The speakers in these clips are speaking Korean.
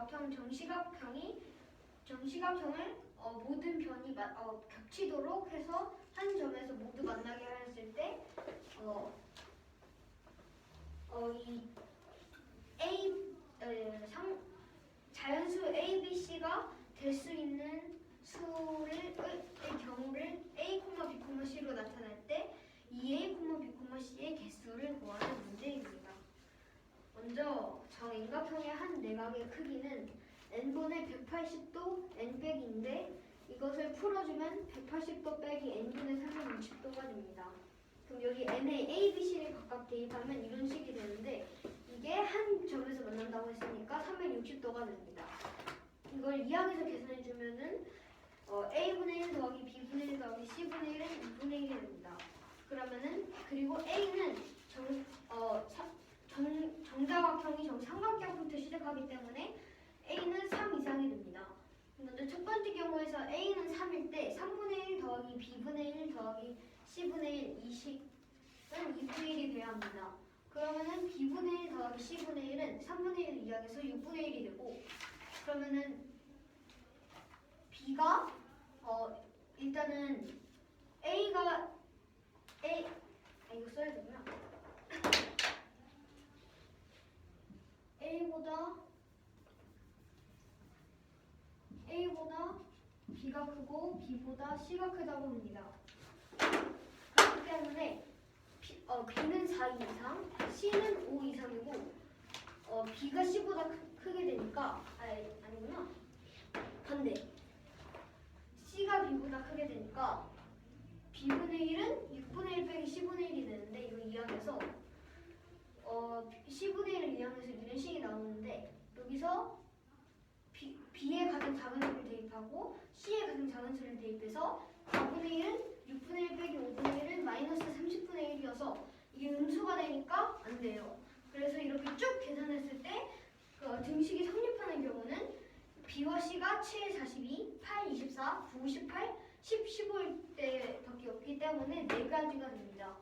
정사각형, 정시각형을 모든 변이 겹치도록 해서 한 점에서 모두 만나게 하였을 때 이 자연수 A, B, C가 될 수 있는 수의 경우를 A, B, C로 나타낼 때 이 A, B, C의 개수를 구하는 문제입니다. 먼저 정인각형의 한 내각의 크기는 n분의 180도 n-인데 이것을 풀어주면 180도 빼기 n분의 360도가 됩니다. 그럼 여기 n에 a, b, c를 각각 대입하면 이런 식이 되는데 이게 한 점에서 만난다고 했으니까 360도가 됩니다. 이걸 이항에서 계산해주면은 a분의 1 더하기 b분의 1 더하기 c분의 1은 2분의 1이 됩니다. 그러면은 그리고 a는 정사각형이 정삼각형부터 시작하기 때문에 a는 3 이상이 됩니다. 먼저 첫 번째 경우에서 a는 3일 때 3분의 1 더하기 b분의 1 더하기 c분의 1 이 식은 2분의 1이 돼야 합니다. 그러면은 b분의 1 더하기 c분의 1은 3분의 1 이항에서 6분의 1이 되고 그러면은 b가 일단은 a가 이거 써야 되구나. A보다 B가 크고 B보다 C가 크다고 합니다. 그렇기 때문에 B는 4 이상, C는 5 이상이고 B가 C보다 크게 되니까 아니구나. 반대. C가 B보다 크게 되니까 B분의 1은 6분의 1 빼기 C분의 1이 되는데 이거 이항해서 C분의 1을 이항해서 이런 식이 나오는데 여기서 B의 가장 작은 수를 대입하고 C의 가장 작은 수를 대입해서 4분의 1은 6분의 1 빼기 5분의 1은 마이너스 30분의 1이어서 이게 음수가 되니까 안 돼요. 그래서 이렇게 쭉 계산했을 때 등식이 성립하는 경우는 B와 C가 7, 42, 8, 24, 9, 18, 10, 15일 때밖에 없기 때문에 4가지가 됩니다.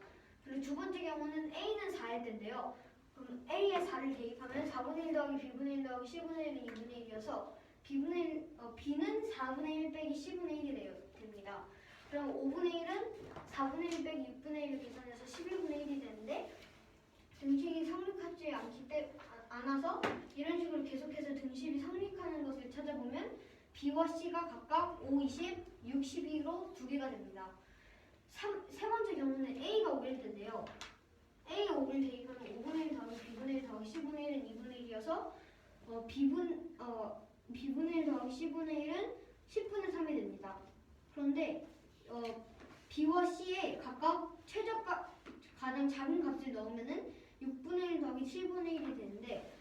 그리고 두 번째 경우는 A는 4일 때인데요. 그럼 A에 4를 대입하면 4분의 1 더하기 B분의 1 더하기 C분의 1은 2분의 1이어서 B는 4분의 1 빼기 C분의 1이 됩니다. 그럼 5분의 1은 4분의 1 빼기 6분의 1을 계산해서 11분의 1이 되는데 등식이 성립하지 않아서 이런 식으로 계속해서 등식이 성립하는 것을 찾아보면 B와 C가 각각 5, 20, 6, 12로 두 개가 됩니다. 세 번째 경우는 A가 5일 텐데요. A가 5를 대입하면 5분의 1 더하기 B분의 1 더하기 C분의 1은 2분의 1이어서 B분의 1 더하기 C분의 1은 10분의 3이 됩니다. 그런데 B와 C에 각각 최저값 가장 작은 값을 넣으면은 6분의 1 더하기 7분의 1이 되는데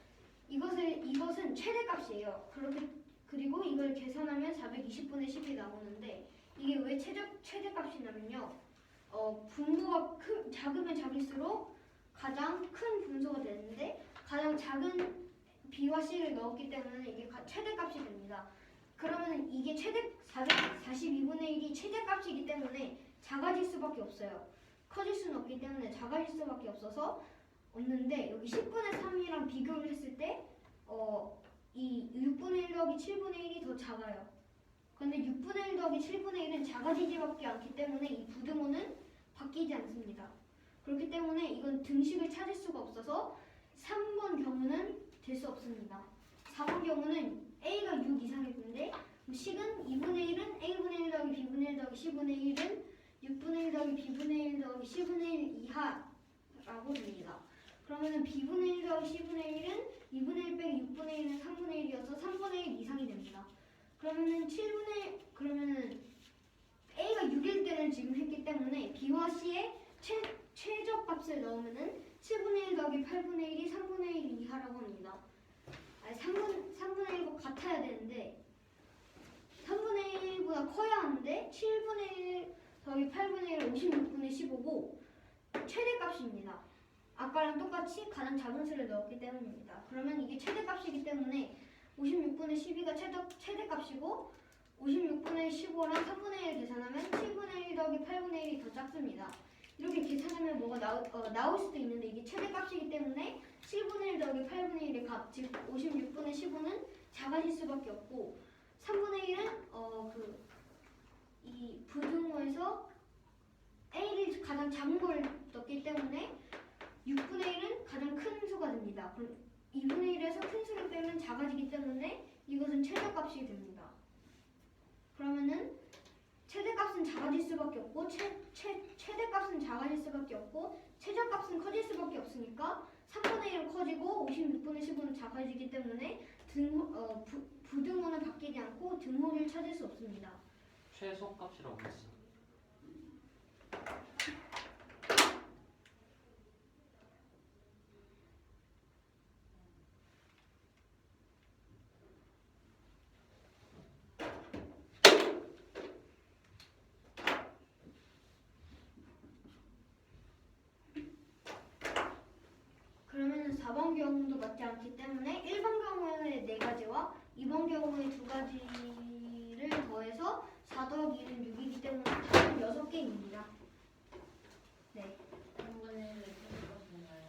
이것은 최대값이에요. 그리고 이걸 계산하면 420분의 10이 나오는데 이게 왜 최대값이냐면요. 분모가 작으면 작을수록 가장 큰 분수가 되는데 가장 작은 B와 C를 넣었기 때문에 이게 최대값이 됩니다. 그러면 이게 442분의 1이 최대값이기 때문에 작아질 수밖에 없어요. 커질 수는 없기 때문에 작아질 수밖에 없는데 여기 10분의 3이랑 비교를 했을 때 이 6분의 1 더하기 7분의 1이 더 작아요. 그런데 6분의 1 더하기 7분의 1은 작아지지밖에 않기 때문에 이 부등호는 바뀌지 않습니다. 그렇기 때문에 이건 등식을 찾을 수가 없어서 3번 경우는 될 수 없습니다. 4번 경우는 A가 6 이상일 텐데 식은 2분의 1은 A분의 1 더하기 B분의 1 더하기 C분의 1은 6분의 1 더하기 B분의 1 더하기 C분의 1 이하라고 됩니다. 그러면은 B분의 1 더하기 C분의 1은 2분의 1 빼기 6분의 1은 3분의 1이어서 3분의 1 이상이 됩니다. 그러면은 A가 6일 때는 지금 했기 때문에 B와 C의 최저값을 넣으면은 7분의 1 더하기 8분의 1이 3분의 1 이하라고 합니다. 3분의 1과 같아야 되는데 3분의 1보다 커야 하는데 7분의 1 더하기 8분의 1은 56분의 15고 최대값입니다. 아까랑 똑같이 가장 작은 수를 넣었기 때문입니다. 그러면 이게 최대값이기 때문에 56분의 12가 최대값이고 56분의 15랑 3분의 1 계산하면 7분의 1 더하기 8분의 1이 더 작습니다. 이렇게 계산하면 뭐가 나올 수도 있는데 이게 최대값이기 때문에 7분의 1 더하기 더하기 8분의 1의 값, 즉 56분의 15는 작아질 수밖에 없고 3분의 1은 이 부등호에서 a를 가장 작은 걸 넣기 때문에 6분의 1은 가장 큰 수가 됩니다. 그럼 2분의 1에서 큰 수를 빼면 작아지기 때문에 이것은 최저값이 됩니다. 그러면은 최대값은 작아질 수밖에 없고 최대값은 작아질 수밖에 없고 최저값은 커질 수밖에 없으니까 3분의 1은 커지고 56분의 15는 작아지기 때문에 부등호는 바뀌지 않고 등호를 찾을 수 없습니다. 최소값이라고 했어. 그러면은 4번 경우도 맞지 않기 때문에 1번 경우의 4가지와 2번 경우의 2가지를 더해서 4 더하기 1은 6이기 때문에 답은 6개입니다. 네. 3분의 1을 최소값인가요?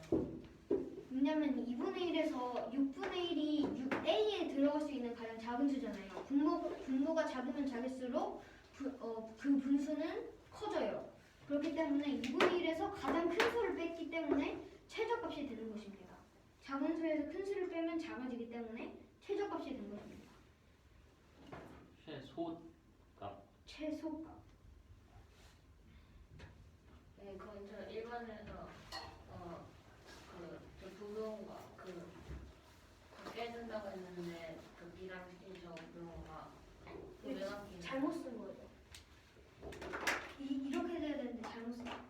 왜냐면 2분의 1에서 6분의 1이 A에 들어갈 수 있는 가장 작은 수잖아요. 분모가 작으면 작을수록 그 분수는 커져요. 그렇기 때문에 2분의 1에서 가장 큰 수를 뺐기 때문에 최저값이 되는 것입니다. 작은 수에서 큰 수를 빼면 작아지기 때문에 최저값이 되는 것입니다. 최소값. 네, 그럼 저 1번에서 저 부동과 다 깨진다고 했는데 그 B랑 C 저 부동과 왜 바뀌는 잘못 쓴 거예요. 이렇게 돼야 되는데 잘못 쓴 거예요.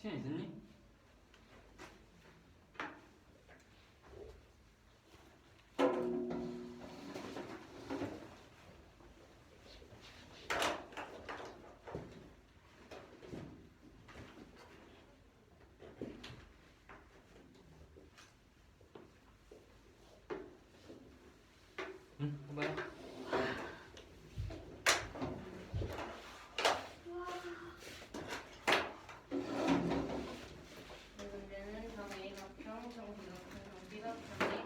시간 있었니? 응, 뭐야? 문제는 정 A각형, 정 B각형, 정 B각형이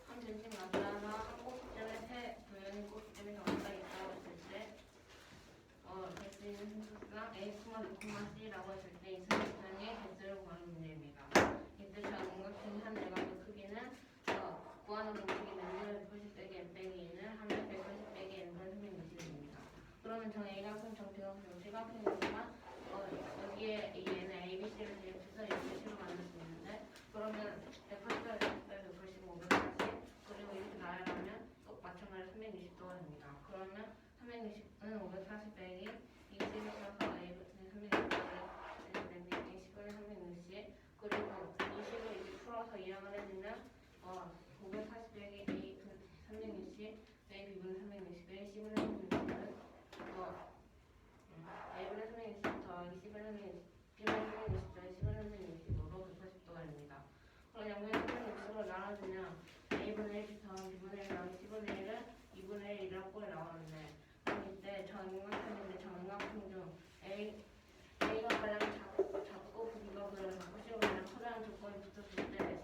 한 전체 만나나 한 꼭지점에 세 도형의 꼭지점이 정확하게 있다고 했을 때 될 수 있는 순수수랑 A, B, C라고 했을 때 이 순수수의 개수를 구하는 문제입니다. 이때 정각형 한 내각의 크기는 구하는 공식이 면적을 180 빼기 n 빼기 1을 하면 180 빼기 n분의 360입니다. 그러면 정 A각형, 정 B각형, 정 C각형이지만 여기에 이 n은 A, B, C를 대입해서 이렇게 식으로 만들 수 있는데 그러면 180을 180, 540 그리고 이렇게 나열하면 꼭 마찬가지로 360도가 됩니다. 그러면 360은 540 빼기 20을 플러스 A 분의 360을 20분의 360 그리고 20을 이렇게 풀어서 이항을 해주면 540 빼기 A 360 빼기 B분의 360 빼기 C분의 360은 A분의 360 더하기 C분의 360 B분의 360 더하기 C분의 360으로 180도가 됩니다. 그럼 양분의 360으로 나눠주면 A분의 1 더하기 B분의 1 더하기 C분의 1은 2분의 1이라고 꼴에 나오는데 그럼 이때 정각형인데 정각형 중 A가 가장 작고 B가 가장 작고 C가 가장 커다란 조건이 붙었을 때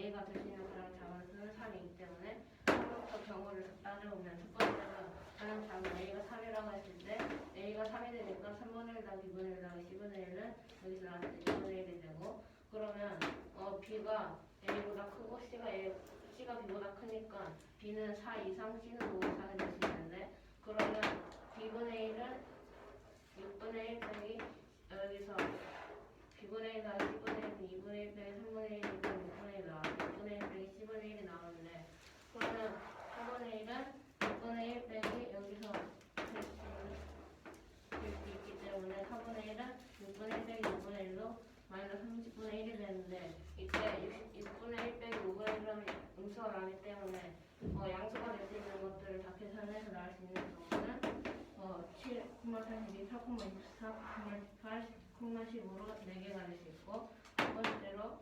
A가 될 수 있는 가장 작은 수는 3이기 때문에 3부터 경우를 따져보면 첫 번째는 가장 작은 A가 3이라고 했을 때 A가 3이 되니까 3분의 1 더하기 2분의 1 더하기 C분의 1은 여기서 나왔을 때 2분의 1이 되고 그러면 B가 A보다 크고 C가 B보다 크니까 B는 4 이상 C는 5 이상이 될 수 있는데 그러면 B분의 1은 6분의 1 빼기 여기서 B분의 1 더하기 C분의 1은 2분의 1 빼기 3분의 1 이고 6분의 1 나와 6분의 1 빼기 C분의 1이 나오는데 그러면 4분의 1은 6분의 1 빼기 여기서 될 수 있기 때문에 4분의 1은 6분의 30분의 1이 되는데 이때 6분의 1 빼기 5분의 1은 음수가 나기 때문에 양수가 될 수 있는 것들을 다 계산해서 나올 수 있는 경우는 7, 32, 4, 24, 8, 15로 4개가 될 수 있고 두 번째로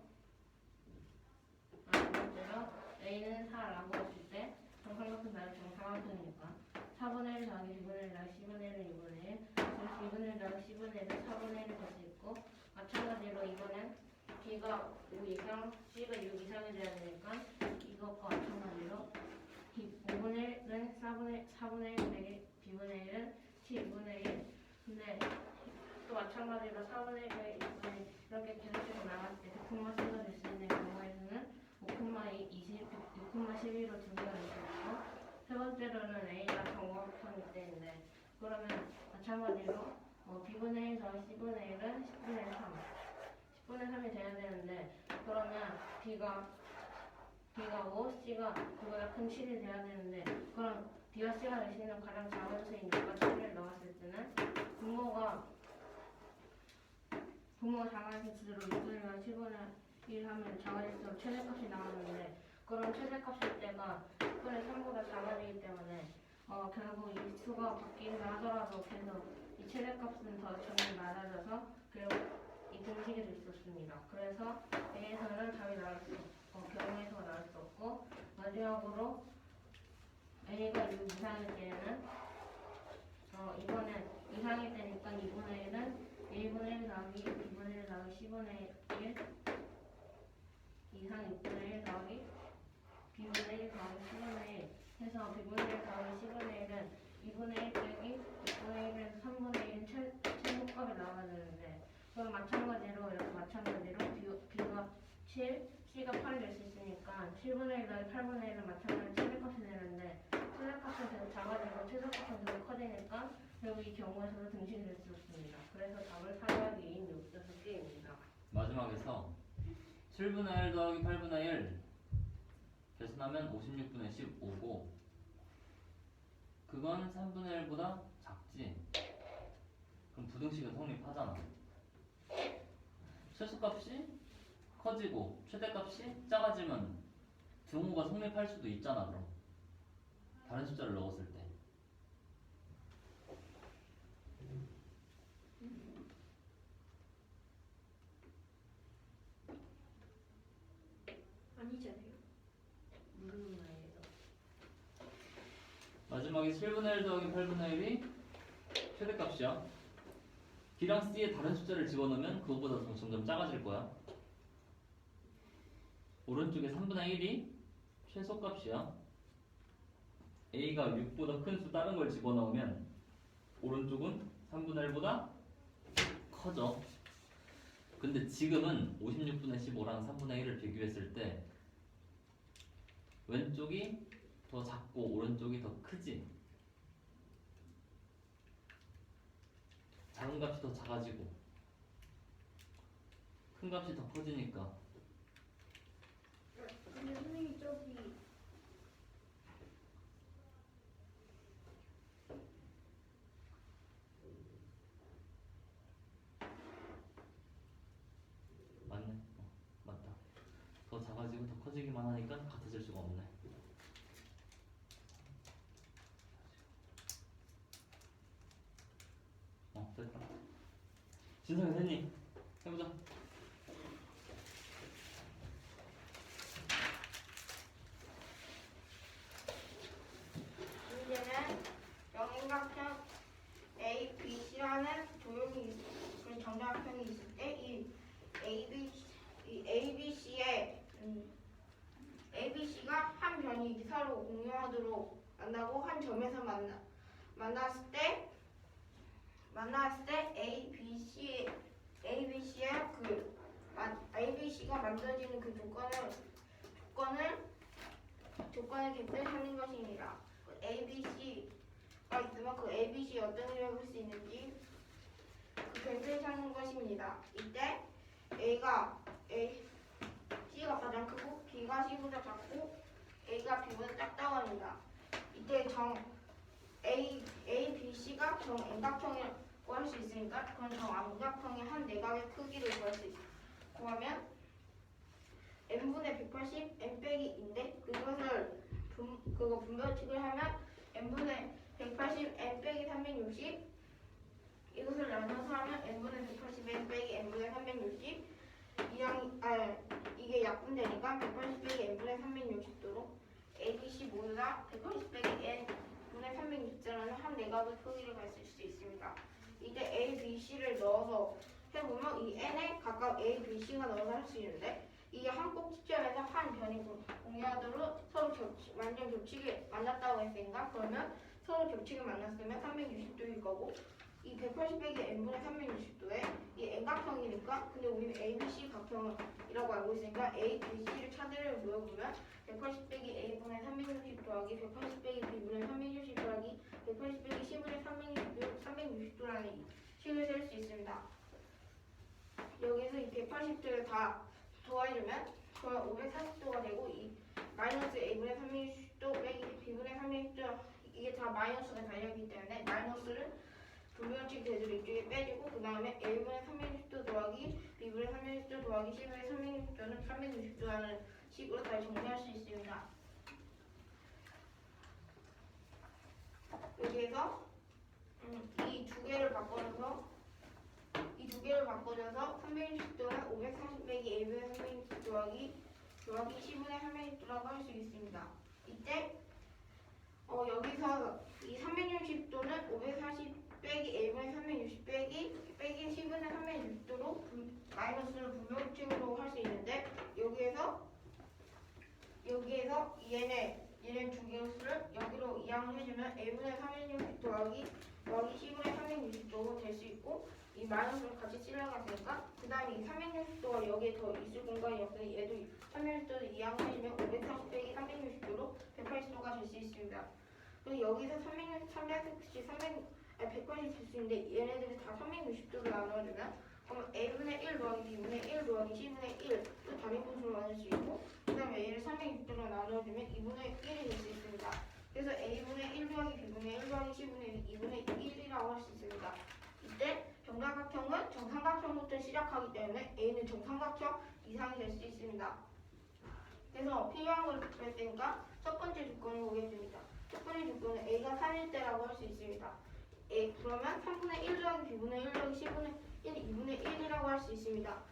A는 4라고 했을 때 정삼각형 다른 정삼각형이니까 4분의 1 더하기 2분의 1 더하기 10분의 1은 2분의 1 그래서 2분의 1 더하기 10분의 1은 4분의 1이 될 수 있고 마찬가지로 이번엔 B가 5 이상, C가 6 이상이 돼야 되니까 이것과 마찬가지로 5분의 1은 4분의 1 빼기 B분의 1은 12분의 1 근데 또 마찬가지로 4분의 1 빼기 2분의 1 이렇게 계속해서 나갈 때 100콤마 C가 될 수 있는 경우에는 5,2, 20, 6,12로 두 개가 될 수 있고 세 번째로는 A가 정각형일 때인데 그러면 마찬가지로 B분의 1 더하기 C분의 1은 10분의 3 10분의 3이 돼야 되는데 그러면 B가 5, C가 그보다 큰 7이 돼야 되는데 그럼 B와 C가 될 수 있는 가장 작은 수이니까 7을 넣었을 때는 부모가 작아질수록 6분의 10분의 1 하면 작아질수록 최대값이 나오는데 그런 최대값일 때가 10분의 3보다 작아지기 때문에 결국 이 수가 바뀐다 하더라도 계속 이 최대값은 더 점점 낮아져서 결국 이 등식이 될 수 없습니다. 그래서 A에서는 답이 나올 수 경우에서가 나올 수 없고 마지막으로 A가 6 이상일 때는 이번엔 이상일 때니까 2분의 1은 1분의 1 더하기 2분의 1 더하기 10분의 1 이상 6분의 1 더하기 B분의 1 더하기 10분의 1 해서 B분의 1 더하기 10분의 1은 2분의 1 빼기 6분의 1에서 3분의 1은 최소값이 나와야 되는데 그럼 마찬가지로 B가 7, C가 8이 될 수 있으니까 7분의 1 더하기 8분의 1은 마찬가지로 최대값이 되는데 최대값은 계속 작아지고 최소값은 계속 커지니까 결국 이 경우에서도 등식이 될 수 없습니다. 그래서 답은 4가 2인 6개입니다. 마지막에서 7분의 1 더하기 8분의 1 계산하면 56분의 15고 그건 3분의 1보다 작지. 그럼 부등식은 성립하잖아. 최소값이 커지고 최대값이 작아지면 등호가 성립할 수도 있잖아. 그럼 다른 숫자를 넣었을 때 아니잖아요. 무슨 말이에요? 마지막에 7분의 1 더하기 8분의 1이 최대값이야. B랑 C에 다른 숫자를 집어넣으면 그것보다 더 점점 작아질 거야. 오른쪽에 3분의 1이 최소값이야. A가 6보다 큰 수 다른 걸 집어넣으면 오른쪽은 3분의 1보다 커져. 근데 지금은 56분의 15랑 3분의 1을 비교했을 때 왼쪽이 더 작고 오른쪽이 더 크지. 작은 값이 더 작아지고 큰 값이 더 커지니까. 근데 선생님 저기 맞네. 맞다. 더 작아지고 더 커지기만 하니까 같아질 수가 없네. 됐다. 진성 선생님 해보자. 문제는 정삼각형 A, B, C라는 조형이 그런 정삼각형이 있을 때 이 A, B, C가 한 변이 서로 공유하도록 만나고 한 점에서 만났을 때 A, B, C의 A, B, C가 만들어지는 그 조건을 객관하는 것입니다. A, B, C가 있으면 그 A, B, C 어떤 의미를 볼 수 있는지 그 객관을 찾는 것입니다. 이때 C가 가장 크고 B가 C보다 작고 A가 B보다 작다고 합니다. 이때 A, B, C가 정엠각형이라고 할 수 있으니까 그건 정암각형의 한 내각의 크기를 구할 수 구하면 n분의 180 n 빼기 인데 그것을 그거 분별식을 하면 n분의 180 n 빼기 360 이것을 나눠서 하면 n분의 180 n 빼기 n분의 360 이게 약분되니까 180 빼기 n분의 360도로 ABC 모두 다 180 빼기 n분의 360도라는 한 내각의 크기를 가질 수 있습니다. 이때 A, B, C를 넣어서 해보면 이 n에 각각 A, B, C가 넣어서 할 수 있는데 이게 한 꼭지점에서 한 변이 공유하도록 서로 완전 겹치게 만났다고 했으니까 그러면 서로 겹치게 만났으면 360도일 거고 이 180 빼기 n분의 360도에 이 n각형이니까 근데 우리는 ABC 각형이라고 알고 있으니까 A, B, C를 차례로 모여보면 180 빼기 A분의 360 더하기 180 빼기 B분의 360 더하기 180 빼기 C분의 360도라는 식을 쓸 수 있습니다. 여기서 이 180도를 다 도와주면 그러면 540도가 되고 이 마이너스 A분의 360도 빼기 B분의 360도 이게 다 마이너스가 달려있기 때문에 마이너스를 분별식 제대로 이쪽에 빼주고 그 다음에 A분의 360도 더하기 B분의 360도 더하기 C분의 360도는 360도라는 식으로 다시 정리할 수 있습니다. 여기에서 이 두 개를 바꿔줘서 360도는 540 빼기 A분의 360 더하기 C분의 360도라고 할 수 있습니다. 이때 여기서 이 360도는 540 빼기 A분의 360 빼기 C분의 360도로 마이너스를 분별식으로 할 수 있는데 여기에서 얘네 두 개수를 여기로 이항을 해주면 A분의 360 더하기 C분의 360도로 될 수 있고 이 마이너스를 같이 찔러갔으니까 그 다음에 이 360도가 여기에 더 있을 공간이 없으니 얘도 360도를 이항을 해주면 540 빼기 360도로 180도가 될 수 있습니다. 그리고 여기서 180 될 수 있는데 얘네들이 다 360도로 나눠주면 그럼 A분의 1 더하기 B분의 1 더하기 C분의 1또 다른 곳으로 나눌 수 있고 그 다음에 얘를 360도로 나눠주면 2분의 1이 될 수 있습니다. 그래서 A분의 1 더하기 B분의 1 더하기 C분의 1이 2분의 1이라고 할 수 있습니다. 이때 정사각형은 정삼각형부터 시작하기 때문에 A는 정삼각형 이상이 될 수 있습니다. 그래서 필요한 걸 구했으니까 첫 번째 조건을 보겠습니다. 첫 번째 조건은 A가 3일 때라고 할 수 있습니다. 그러면 3분의 1 더하기 B분의 1 더하기 C분의 1, 2분의 1이라고 할 수 있습니다.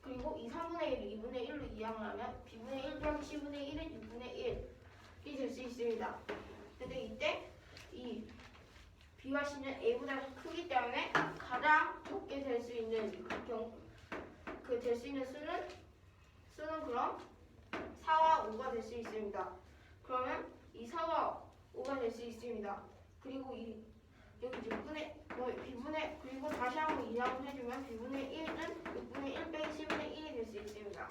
그리고 이 3분의 1을 2분의 1로 이항을 하면 B분의 1 더하기 C분의 1은 6분의 1이 될 수 있습니다. 근데 이때 이 B와 C는 A보다 크기 때문에 가장 적게 될 수 있는 될 수 있는 수는 그럼 4와 5가 될 수 있습니다. 그러면 이 4와 5가 될 수 있습니다. 그리고 여기 B분의 그리고 다시 한번 이항을 해주면 B분의 1은 6분의 1 빼기 C분의 1이 될 수 있습니다.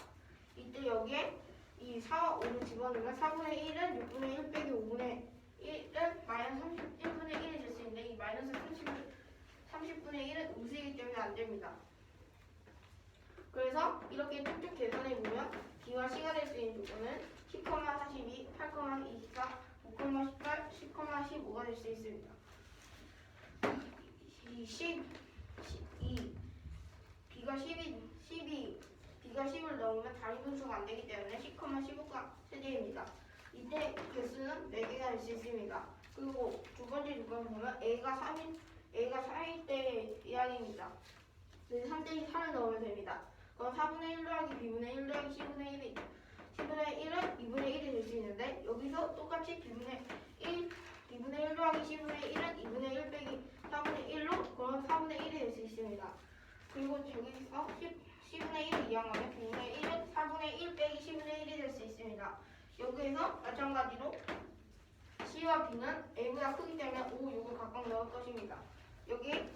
이때 여기에 이 4와 5를 집어넣으면 4분의 1은 6분의 1 빼기 5분의 1은 마이너스 31분의 1이 될 수 있는데 이 마이너스 30분의 1은 음수이기 때문에 안 됩니다. 그래서 이렇게 쭉쭉 계산해보면 B와 C가 될 수 있는 조건은 10,42, 8,24, 5,18, 10,15가 될 수 있습니다. B가 10을 넣으면 다른 분수가 안 되기 때문에 10,15가 세제입니다. 이때 개수는 4개가 될 수 있습니다. 그리고 두 번째 조건을 보면 A가 3일 때 이야기입니다. 3대 4를 넣으면 됩니다. 그럼 4분의 1 더하기 B분의 1 더하기 C분의 1은 2분의 1이 될 수 있는데 여기서 똑같이 B분의 1 더하기 C분의 1은 2분의 1 빼기 4분의 1로 그럼 4분의 1이 될 수 있습니다. 그리고 저기서 C분의 1을 이항하면 B분의 1은 4분의 1 빼기 C분의 1이 될 수 있습니다. 여기에서 마찬가지로 C와 B는 A보다 크기 때문에 5, 6을 각각 넣을 것입니다. 여기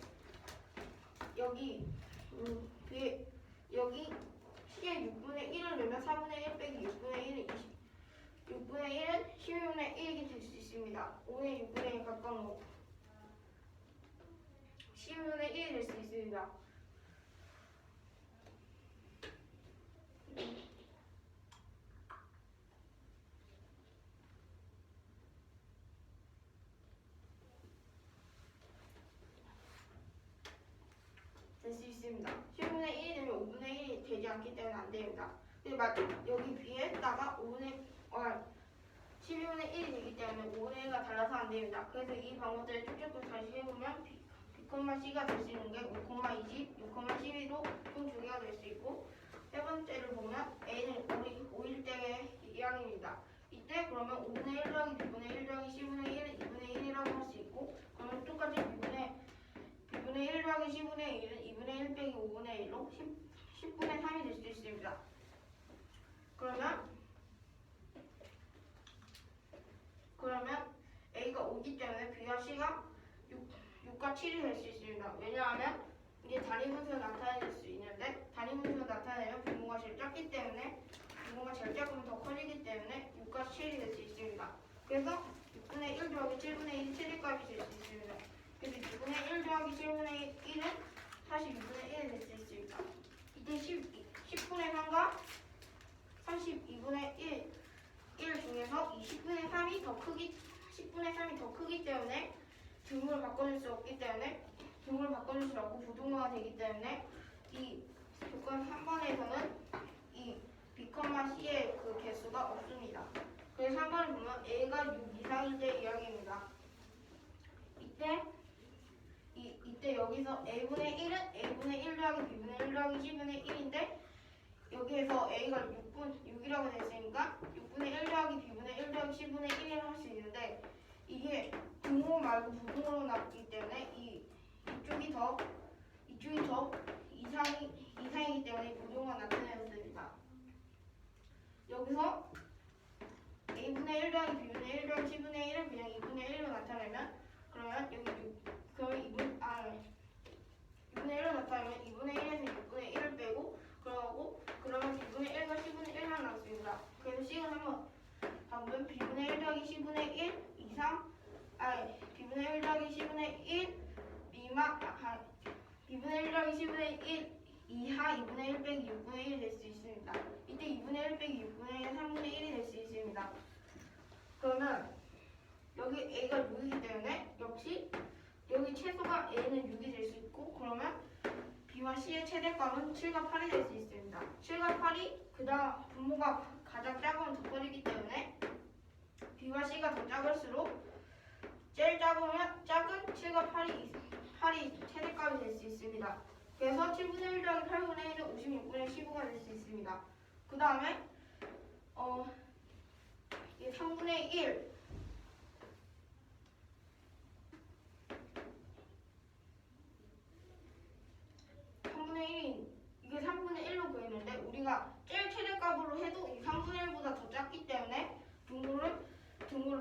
C에 6분의 1을 넣으면 4분의 1 빼기 6분의 1은 6분의 1은 12분의 1이 될 수 있습니다. 5에 6분의 1 각각 넣고 12분의 1이 될 수 있습니다. 될 수 있습니다. 10분의 1이 되면 5분의 1이 되지 않기 때문에 안 됩니다. 근데 여기 B에다가 12분의 1이 되기 때문에 5분의 1과 달라서 안 됩니다. 그래서 이 방법들을 쭉쭉 다시 해보면 B, C가 될 수 있는 게 5,20, 6,12로 총 2개가 될 수 있고 세 번째를 보면 A는 5일 때의 양입니다. 이때 그러면 5분의 1 더하기 B분의 1 더하기 C분의 1은 2분의 1이라고 할 수 있고 그러면 똑같이 B분의 1 더하기 C분의 1은 2분의 1 빼기 5분의 1로 10분의 3이 될 수 있습니다. 그러면 A가 5기 때문에 B와 C가 6과 7이 될 수 있습니다. 왜냐하면 이게 단위 분수가 나타낼 수 있는데 단위 분수가 나타내면 분모가 제일 작기 때문에 분모가 제일 작으면 더 커지기 때문에 6과 7이 될 수 있습니다. 그래서 6분의 1 더하기 7분의 1이 7의 값이 될 수 있습니다. 그래서 6분의 1 더하기 7분의 1은 42분의 1이 될 수 있습니다. 이때 10분의 3과 32분의 1 중에서 20분의 3이 더 크기 10분의 3이 더 크기 때문에 등호를 바꿔줄 수 없기 때문에 등호를 바꿔줄 수 없고 부등호가 되기 때문에 이 조건 3번에서는 이 B, C의 그 개수가 없습니다. 그래서 3번을 보면 A가 6 이상일 때 이야기입니다. 이때 여기서 A분의 1은 A분의 1 더하기 B분의 1 더하기 C분의 1인데 여기에서 A가 6이라고 됐으니까 6분의 1 더하기 B분의 1 더하기 C분의 1이라고 할 수 있는데 이게 등호 말고 부등호로 나왔기 때문에 이쪽이 더 이상이기 때문에 부등호가 나타났습니다. 여기서 A분의 1 더하기 B분의 1 더하기 C분의 1을 그냥 2분의 1로 나타내면 그러면 여기 6분의 1로 나타내면 2분의 1에서 6분의 1을 빼고 그러면 B분의 1과 C분의 1만 남습니다. 그래서 C는 한번 방금 B분의 1 더하기 C분의 1 이상 B분의 1 더하기 C분의 1 B분의 1 더하기 C분의 1 이하 2분의 1 빼기 6분의 1이 될 수 있습니다. 이때 2분의 1 빼기 6분의 1은 3분의 1이 될 수 있습니다. 그러면 여기 A가 6이기 때문에 역시 여기 최소가 A는 6이 될 수 있고 그러면 B와 C의 최대값은 7과 8이 될 수 있습니다. 7과 8이 그다음 분모가 가장 작으면 더 커지기 때문에 B와 C가 더 작을수록 제일 작은 7과 8이 최대값이 될 수 있습니다. 그래서 7분의 1 더하기 8분의 1은 56분의 15가 될 수 있습니다. 그 다음에 3분의 1 이게 3분의 1로 구했는데 우리가 제일 최대값으로 해도 이 3분의 1보다 더 작기 때문에 등호를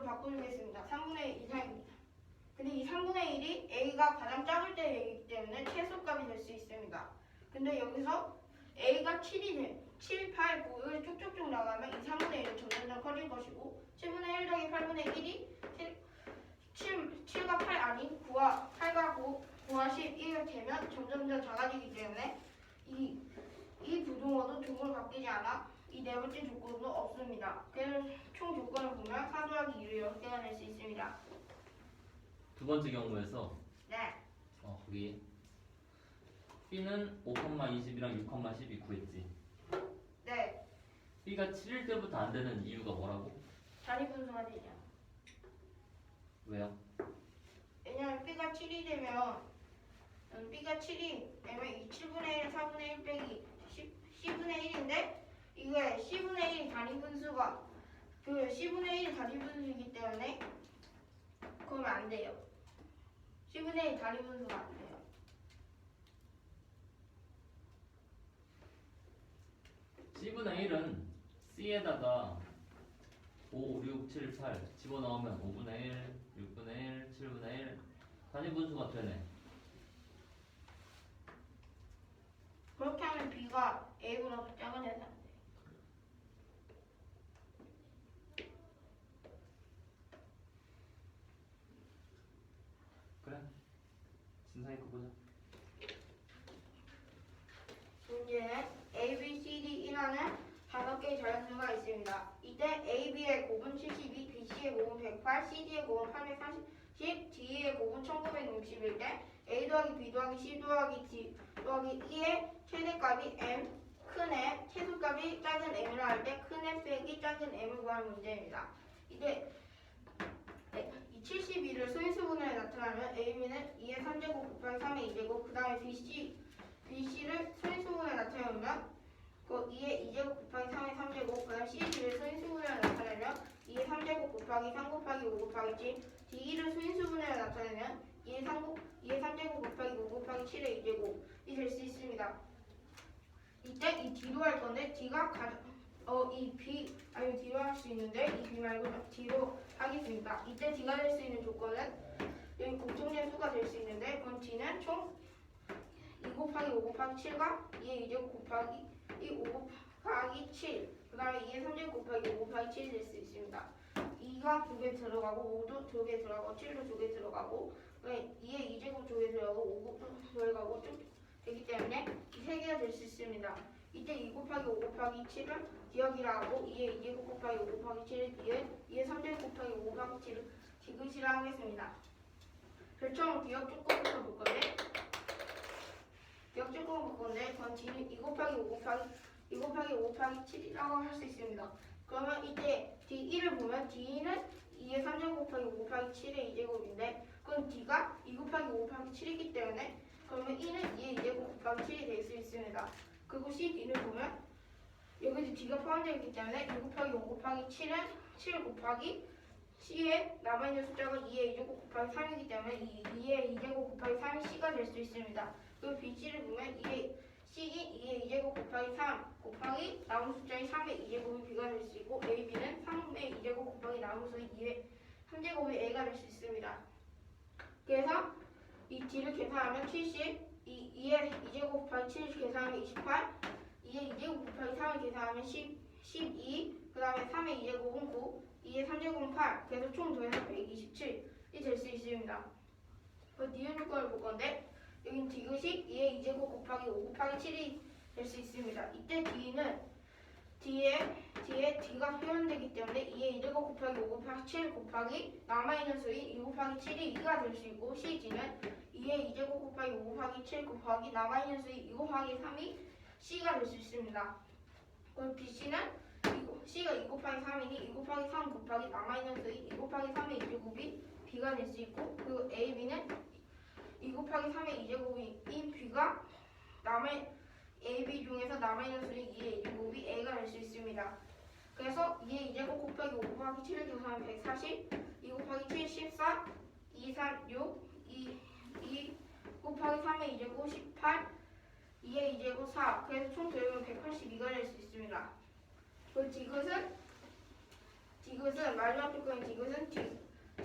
바꿔주겠습니다. 3분의 1 이상입니다. 근데 이 3분의 1이 A가 가장 작을 때이기 때문에 최소값이 될 수 있습니다. 근데 여기서 A가 7, 8, 9를 쭉쭉쭉 나가면 이 3분의 1은 점점 커질 것이고 7분의 1 더하기 8분의 1이 7과 8 아닌 9와 8과 9와 11이 되면 점점 더 작아지기 때문에 이 부등호도 등호를 바뀌지 않아 이 네 번째 조건도 없습니다. 그래서 총 조건을 보면 4 더하기 2를 6개가 낼 수 있습니다. 두 번째 경우에서 네. 거기 B는 5,20이랑 6,12 구했지. 네. B가 7일 때부터 안 되는 이유가 뭐라고? 단위 분수가 되죠. 왜요? 왜냐면 B가 7이 되면 B가 7이 되면 이 7분의 1, 4분의 1 빼기 C분의 1인데 이게 C분의 1이 단위 분수가 C분의 1이 단위 분수이기 때문에 그러면 안 돼요. C분의 1이 단위 분수가 안 돼요. C분의 1은 C에다가 5, 6, 7, 8 집어넣으면 5분의 1, 6분의 1, 7분의 1 단위 분수가 되네. 그렇게 하면 B가 A보다 더 작은 해서 안 돼요. 그래. 진상이 거 보자. 문제는 A, B, C, D이라는 5개의 자연수가 있습니다. 이때 A, B의 곱은 72, B, C의 곱은 108, C, D의 곱은 840, D의 곱은 1961대 a 더하기 b 더하기 c 더하기 d 더하기 e의 최대값이 m, 큰 M, 최소값이 작은 m이라 할 때 큰 M 빼기 작은 m을 구하는 문제입니다. 이제 이 72를 소인수분해에 나타나면 AB는 2의 3제곱 곱하기 3의 2제곱 그 다음에 BC를 소인수분해에 나타내면 그 2의 2제곱 곱하기 3의 3제곱 그 다음 CD를 소인수분해에 나타내면 2의 3제곱 곱하기 3 곱하기 5 곱하기 7 DE를 소인수분해에 나타내면 2의 3제곱 곱하기 5 곱하기 7의 2제곱이 될 수 있습니다. 이때 이 D로 할 건데 D가 이 B 아니면 D로 할 수 있는데 이 B 말고 D로 하겠습니다. 이때 D가 될 수 있는 조건은 여기 공통된 수가 될 수 있는데 그럼 D는 총 2 곱하기 5 곱하기 7과 2의 2제곱 곱하기 5 곱하기 7 그 다음에 2의 3제곱 곱하기 5 곱하기 7이 될 수 있습니다. 2가 2개 들어가고 5도 2개 들어가고 7도 2개 들어가고 2의 2제곱 2개 들어가고 5도 들어가고 쭉 되기 때문에 이 세 개가 될 수 있습니다. 이때 2 곱하기 5 곱하기 7을 기억이라 하고 2의 2제곱 곱하기 5 곱하기 7을 2의 3제곱 곱하기 5 곱하기 7을 디귿이라 하겠습니다. 별처럼 기억 조건부터 볼 건데 기억 조건 볼 건데 그건 D는 2 곱하기 5 곱하기 7이라고 할 수 있습니다. 그러면 이때 D1을 보면 D는 2의 3제곱 곱하기 5 곱하기 7의 2제곱인데 그건 D가 2 곱하기 5 곱하기 7이기 때문에 그러면 1은 2의 2제곱 곱하기 7이 될 수 있습니다. 그리고 CD를 보면 여기도 D가 포함되어 있기 때문에 2 곱하기 5 곱하기 7은 7 곱하기 C에 남아있는 숫자가 2의 2제곱 곱하기 3이기 때문에 2의 2제곱 곱하기 3이 C가 될 수 있습니다. 그리고 BC를 보면 C인 2의 2제곱 곱하기 3 곱하기 남은 숫자의 3의 2제곱이 B가 될 수 있고 AB는 3의 2제곱 곱하기 남은 숫자의 2의 3제곱이 A가 될 수 있습니다. 그래서 이 D를 계산하면 70, 2의 2제곱 곱하기 7을 계산하면 28, 2의 2제곱 곱하기 3을 계산하면 12, 그 다음에 3의 2제곱은 9, 2의 3제곱은 8, 그래서 총 더해서 127이 될 수 있습니다. 그 니은 조건을 볼 건데 여긴 디귿이 2의 2제곱 곱하기 5 곱하기 7이 될 수 있습니다. 이때 뒤에 D가 표현되기 때문에 2의 2제곱 곱하기 5 곱하기 7 곱하기 남아있는 수인 2 곱하기 7이 2가 될 수 있고 CD는 2의 2제곱 곱하기 5 곱하기 7 곱하기 남아있는 수인 2 곱하기 3이 C가 될 수 있습니다. 그리고 BC는 C가 2 곱하기 3이니 2 곱하기 3 곱하기 남아있는 수인 2 곱하기 3의 2제곱이 B가 될 수 있고 그리고 AB는 2 곱하기 3의 2제곱인 B가 AB 중에서 남아있는 수인 2의 2제곱이 A가 될 수 있습니다. 그래서 2의 2제곱 곱하기 5 곱하기 7을 계산하면 140, 2 곱하기 7, 14, 2, 3, 6, 2 곱하기 3의 2제곱 18, 2의 2제곱 4, 그래서 총 더하면 182가 될 수 있습니다. 그 디귿은 마지막 조건인 디귿은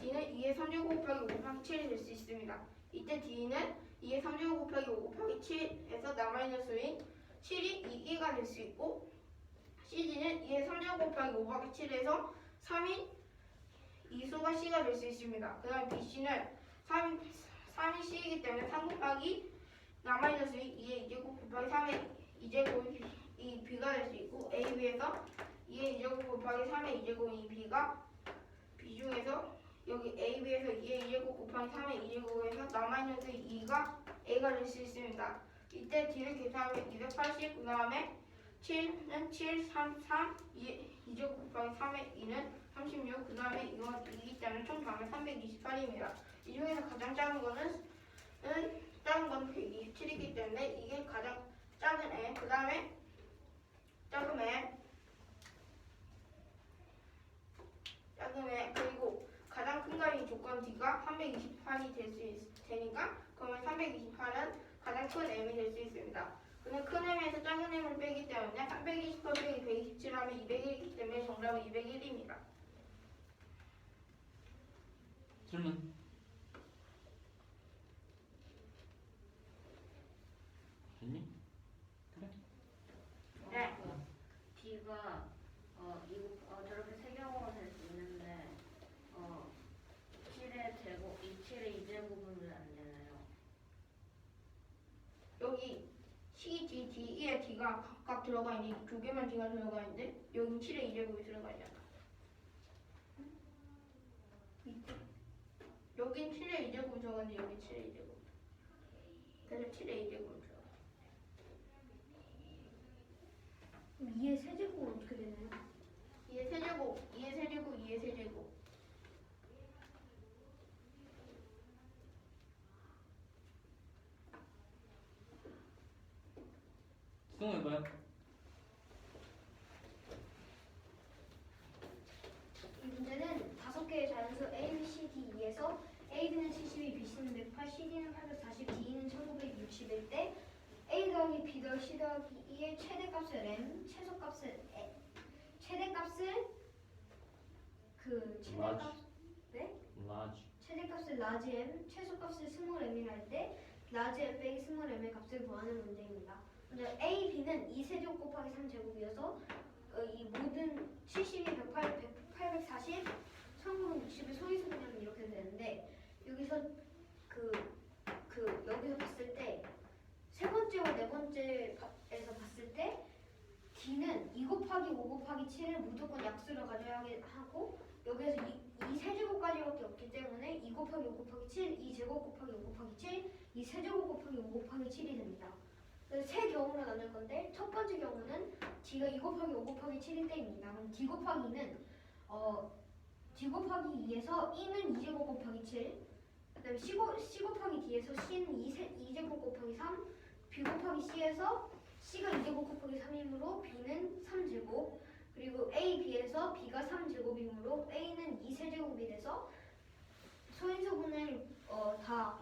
D는 2의 3제곱 곱하기 5 곱하기 7이 될 수 있습니다. 이때 D는 2의 3제곱 곱하기 5 곱하기 7에서 남아있는 수인 7이 2가 될 수 있고 CD는 2의 3제곱 곱하기 5 곱하기 7에서 3인 이 수가 C가 될 수 있습니다. 그 다음에 BC는 3이 C이기 때문에 3 곱하기 남아있는 수인 2의 2제곱 곱하기 3의 2제곱이 B가 될 수 있고 AB에서 2의 2제곱 곱하기 3의 2제곱이 B가 B 중에서 여기 AB에서 2의 2제곱 곱하기 3의 2제곱에서 남아있는 수 2가 A가 될 수 있습니다. 이때 D를 계산하면 280, 그 다음에 7은 7, 3, 2제곱 곱하기 3의 2는 36, 그 다음에 이건 2이기 때문에 총 더하면 328입니다. 이 중에서 가장 작은 건 127이기 때문에 이게 가장 작은 애, 그 다음에 작은 애, 그리고 가장 큰 거인 조건 D가 328이 될 수 되니까 그러면 328은 가장 큰 M이 될 수 있습니다. 근데 큰 M에서 작은 M을 빼기 때문에 328 빼기 127 하면 201이기 때문에 정답은 201입니다. 질문. 됐니? 그래. 네. D가 저렇게 세 경우가 될 수 있는데 7의 제곱, 7의 2제곱은 왜 안 되나요? 여기 C, D, D, E에 D가 각각 들어가 있니? 두 개만 D가 들어가 있는데 여기 7의 2제곱이 들어가 있잖아. 여긴 7의 2제곱이 들어가는데 여기 7의 2제곱. 그래서 7의 2제곱이죠. 그럼 2의 세제곱은 어떻게 되나요? 2의 세제곱, 2의 세제곱, 2의 세제곱. 수동해봐요. 이 문제는 5개의 자연수 A, B, C, D, E에서 AB는 72, BC는 108, CD는 840, D는 1960일 때 A 더하기 B 더하기 C 더하기 E의 최대값을 M, 최대값을 large. 최대값을 라지 M, 최소값을 스몰 M이라 할 때 라지 M 빼기 스몰 M의 값을 구하는 문제입니다. 먼저 A, B는 2세제곱 곱하기 3제곱이어서 이 모든 72, 108, 840, 1960의 소위수분해는 이렇게 되는데 여기서 여기서 봤을 때 세 번째와 네 번째에서 봤을 때 D는 2 곱하기 5 곱하기 7을 무조건 약수로 가져야 하고 여기에서 이 세제곱까지밖에 없기 때문에 2 곱하기 5 곱하기 7, 2제곱 곱하기 5 곱하기 7, 2 세제곱 곱하기 5 곱하기 7이 됩니다. 그래서 세 경우로 나눌 건데 첫 번째 경우는 D가 2 곱하기 5 곱하기 7일 때입니다. 그럼 D 곱하기 2는 D 곱하기 2에서 E는 2제곱 곱하기 7, 그 다음에 C 곱하기 D에서 C는 2제곱 곱하기 3, B 곱하기 C에서 C가 2제곱 곱하기 3이므로 B는 3제곱, 그리고 A, B에서 B가 3제곱이므로 A는 2세제곱이 돼서 소인수분해를 다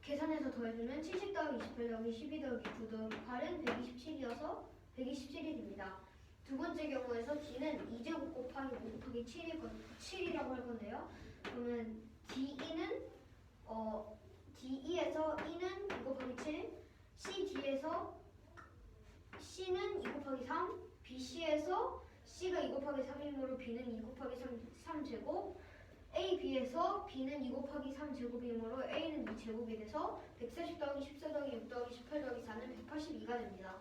계산해서 더해주면 70 더하기 28 더하기 12 더하기 9 더하기 8은 127이어서 127이 됩니다. 두 번째 경우에서 D는 2제곱 곱하기 5 곱하기 7이라고 할 건데요. 그러면 DE에서 E는 2 곱하기 7, CD에서 C는 2 곱하기 3, BC에서 C가 2 곱하기 3이므로 B는 2 곱하기 3제곱, AB에서 B는 2 곱하기 3제곱이므로 A는 2제곱이 돼서 140 더하기 14 더하기 6 더하기 18 더하기 4는 182가 됩니다.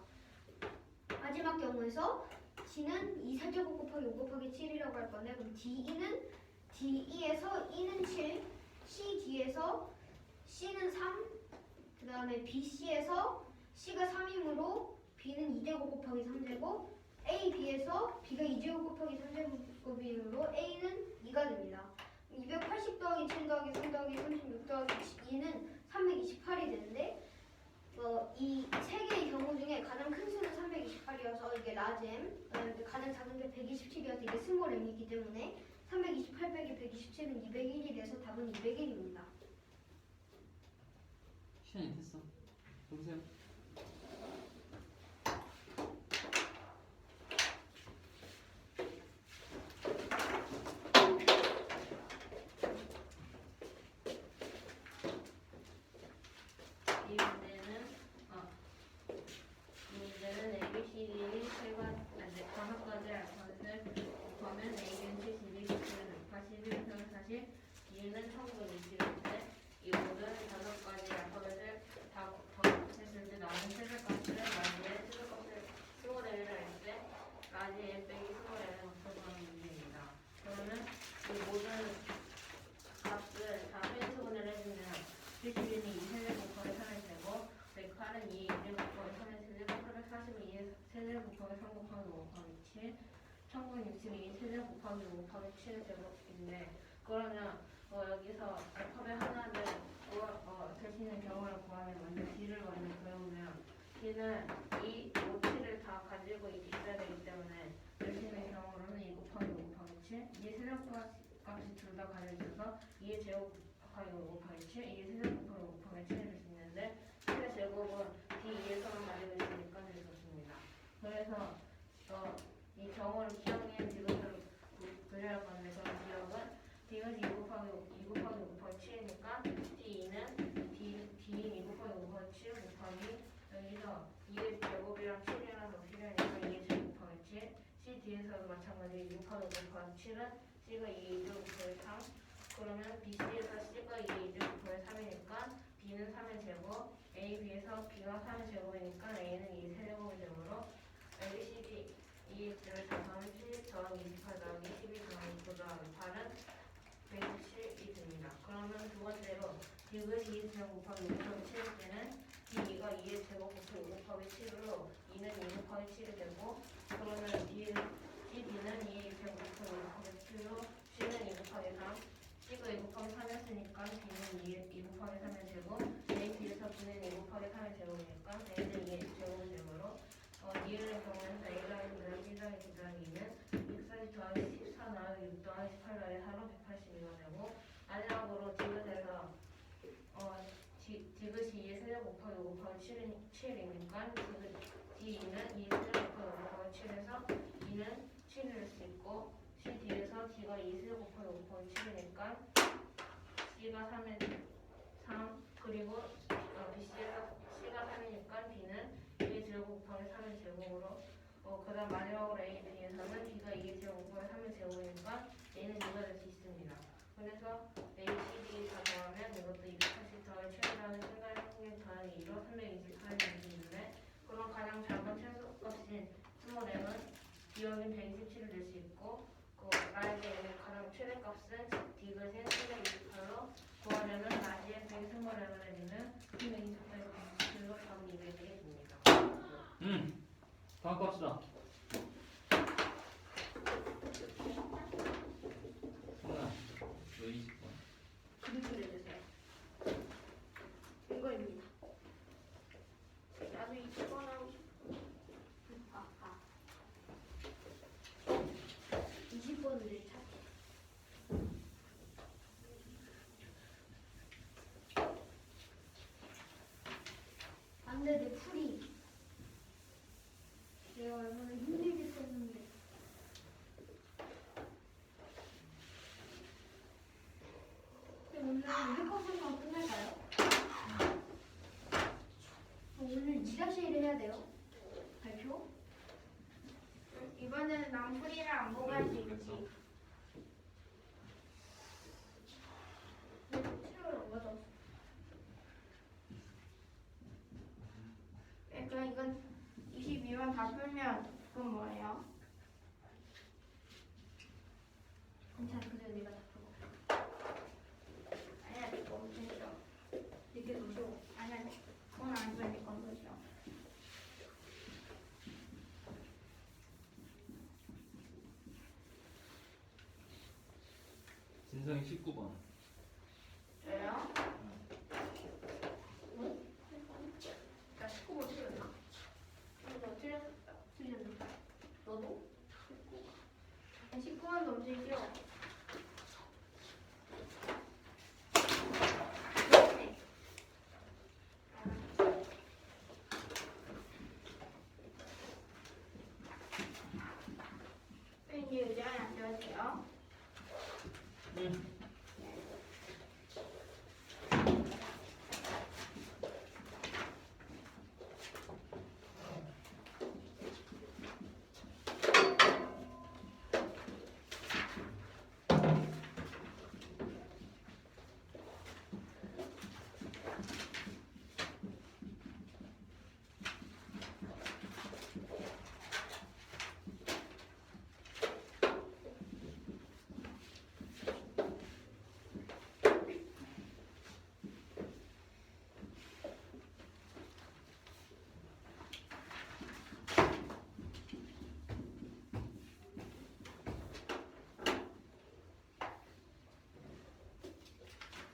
마지막 경우에서 D는 2세제곱 곱하기 5 곱하기 7이라고 할 건데 그럼 DE에서 E는 7, CD에서 C는 3, 그 다음에 BC에서 C가 3이므로 B는 2제곱 곱하기 3제곱, AB에서 B가 2제곱 곱하기 3제곱이므로 A는 2가 됩니다. 280 더하기 7 더하기 3 더하기 36 더하기 2는 328이 되는데 이 세 개의 경우 중에 가장 큰 수는 328이어서 이게 라지 M, 가장 작은 게 127이어서 이게 스몰 M이기 때문에 328 빼기 127은 201이 돼서 답은 201입니다. 시간이 됐어. 보세요. 이 문제는 ABCD의 다섯 가지 알파벳을 곱하면 A는 72, B는 181, B는 40, D는 1960인데 이 모든 다섯 가지 알파벳을 다 곱했을 때 나오는 최저값을 라지의 최저값을 스몰L을 할 때 라지의 빼기 스몰L을 합쳐보는 문제입니다. 그러면 이 모든 값을 다 소인수분해를 해주면 71은 2세제곱 곱하기 3의 제곱, 108은 2 1제곱 곱하기 3의 세제곱, 840은 2의 세제곱 곱하기 3 곱하기 5 곱하기 7, 1962 세제곱 곱하기 5 곱하기 7의 제곱인데 그러면 여기서 알파벳 하나를 되시는 경우를 구하면 먼저 D를 먼저 배우면 D는 이 5, 7을 다 가지고 있어야 되기 때문에 되시는 경우로는 2 곱하기 5 곱하기 7, 2의 세제곱값이 둘 다 가지고 있어서 2의 제곱 곱하기 5 곱하기 7, 2의 세제곱 곱하기 5 곱하기 7을 수 있는데 7의 제곱은 D2에서만 가지고 있으니까 될 수 없습니다. 그래서 이 경우를 기억에 디귿으로 그려야 건데 그런 기억은 디귿이 2 곱하기 5 곱하기 7이니까 D2는 D인 2 곱하기 5 곱하기 7 곱하기 여기서 2의 제곱이랑 7이랑 더 필요하니까 2의 제곱 곱하기 7, C D에서도 마찬가지로 2 곱하기 5 곱하기 7은 C가 2 제곱 곱하기 3, 그러면 BC에서 C가 2 제곱 곱하기 3이니까 B는 3의 제곱, A, B에서 B가 3의 제곱이니까 A는 2 세제곱이 되므로 A, C, D 이를 더하면 70 더하기 28 더하기 12 더하기 9 더하기 8은 127이 됩니다. 그러면 두 번째로 디귿이 2제곱 곱하기 5 곱하기 7일 때는 D A가 2의 제곱 곱하기 5 곱하기 7으로 2는 2 곱하기 7이 되고 그러면 B는 2의 제곱 곱하기 5 곱하기 7로 C는 2 곱하기 3 C가 2 곱하기 3이었으니까 B는 2 곱하기 3의 제곱 A, B에서 B는 2 곱하기 3의 제곱이니까 A는 2의 제곱이 되므로 2의 경우에는 A 더하기 B 더하기 B 더하기 2는 140 더하기 14 나누기 6 더하기 18 더하기 4로 182가 되고 마지막으로 디귿에서 디귿이 2의 세제곱 곱하기 5 곱하기 7이니까 D2는 2의 세제곱 곱하기 5 곱하기 7에서 2는 7이 될 수 있고 CD에서 D가 2의 세제곱 곱하기 5 곱하기 7이니까 C가 3 그리고 BC에서 C가 3이니까 B는 2의 제곱 곱하기 3의 제곱으로 그 다음 마지막으로 A, B에서는 B가 2의 제곱 곱하기 3의 제곱이니까 A는 2가 될 수 있습니다. 그래서 A, C, D 다 더하면 이것도 280 더하기 7 더하기 7 더하기 16 더하기 2로 328이 되는데 그럼 가장 작은 최소값인 스몰 m은 B역인 127을 낼 수 있고 나에게 가장 최대값은 디귿인 328로 구하려면 나지의 100 스몰 m을 내리면 328에서 127로 답은 200이 됩니다. 다음 갑시다. 승아, 너 20번. 그림을 내주세요. 이거입니다. 나도 20번 하고 싶어. 20번을 찾. 안돼 내 풀이. 내가 얼마나 힘들게 썼는데. 오늘 해커선만 끝날까요? 오늘 지라시를 해야 돼요. 발표? 이번에는 남풀이를 안 보고 할 수 있지. 네, 그럼 이건 22번 다 풀면 그건 뭐예요? 괜찮아. 그래도 내가 다 풀고. 아니야, 이거 엄청 싫어. 내게 더 쉬워. 아니야, 그건 안 풀, 이거 엄청 싫어. 진성이 19번. 저요? 나 19번 틀렸나? 너 틀렸었다. 틀렸네. 너도? 19번도 엄청 싫어. 이제 의자에 앉아주세요.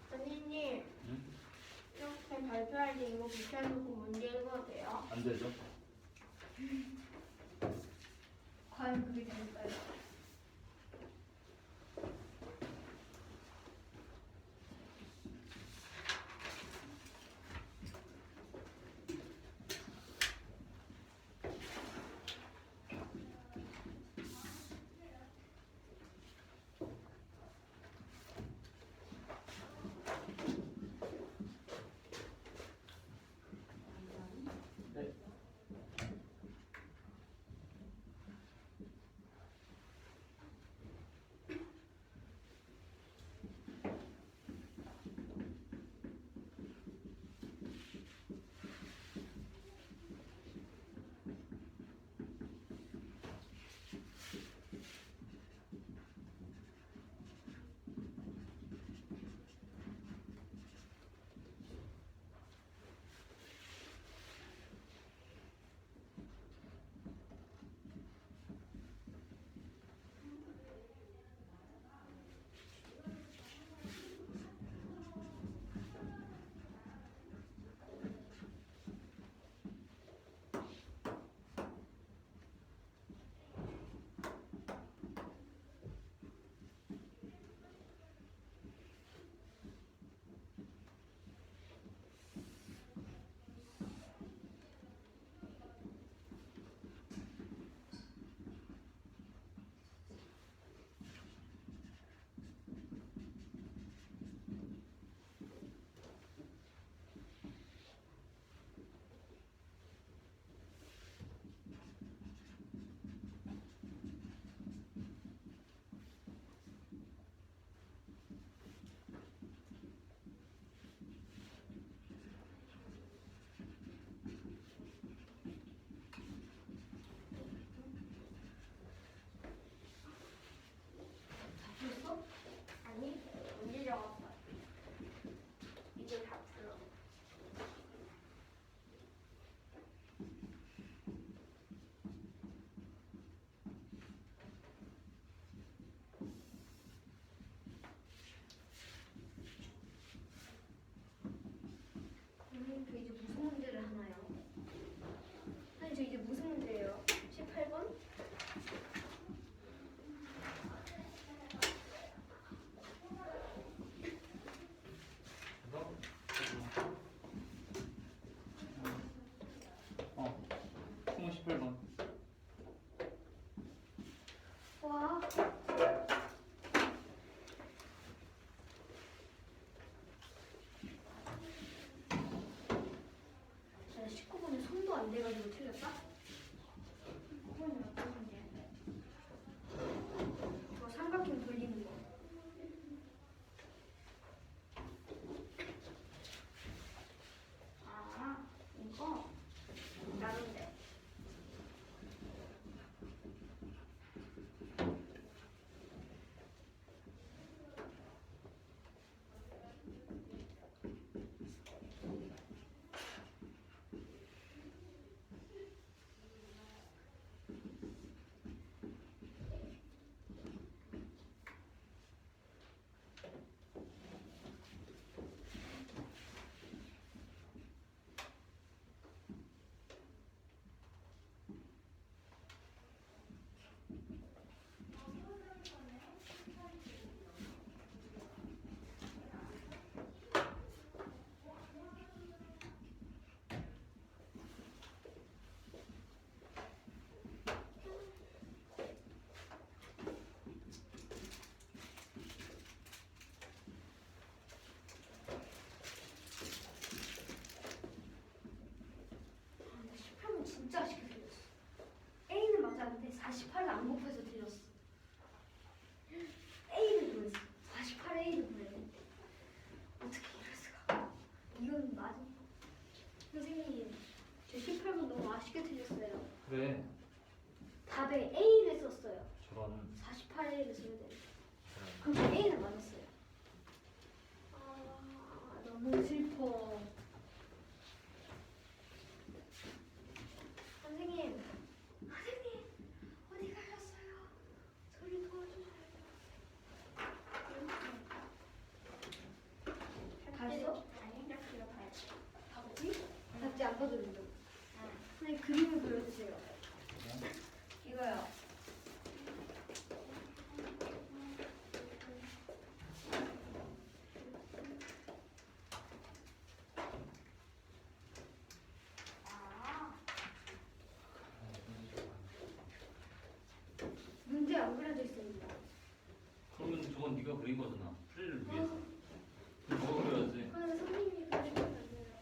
선생님, 이렇게 발표할 때 이거 붙여놓고 문제 읽어도 돼요? 안 되죠? 과연 그게 될까요? 38번. 와. 제가 19번에 손도 안 돼가지고 틀렸다? 19번이 어떤 문제? 저 삼각형 돌리는 거. 아, 이거? 다른데. 근데 18번 진짜 쉽게 틀렸어. A는 맞았는데 48을 안 곱해서 틀렸어. A를 구했어. 48A를 구했는데 어떻게 이럴 수가? 이건 맞은 거. 선생님, 저 18번 너무 아쉽게 틀렸어요. 그래. 답에 A를 썼어요. 저런. 48A를 써야 되는데. 그럼 A는 맞았어요. 아, 너무 슬퍼. 선생님, 선생님, 어디 가셨어요? 저를 도와주세요. 다 했어? 아니, 이렇게 봐야지. 답지? 답지 안 봐도 된다. 선생님, 그림을 그려주세요. 이거요. 문제 안 그려져 있습니다. 그러면 저건 네가 그린 거잖아. 풀이를 위해서. 뭐 그려야지. 그런데 선생님이 그리면 안 돼요.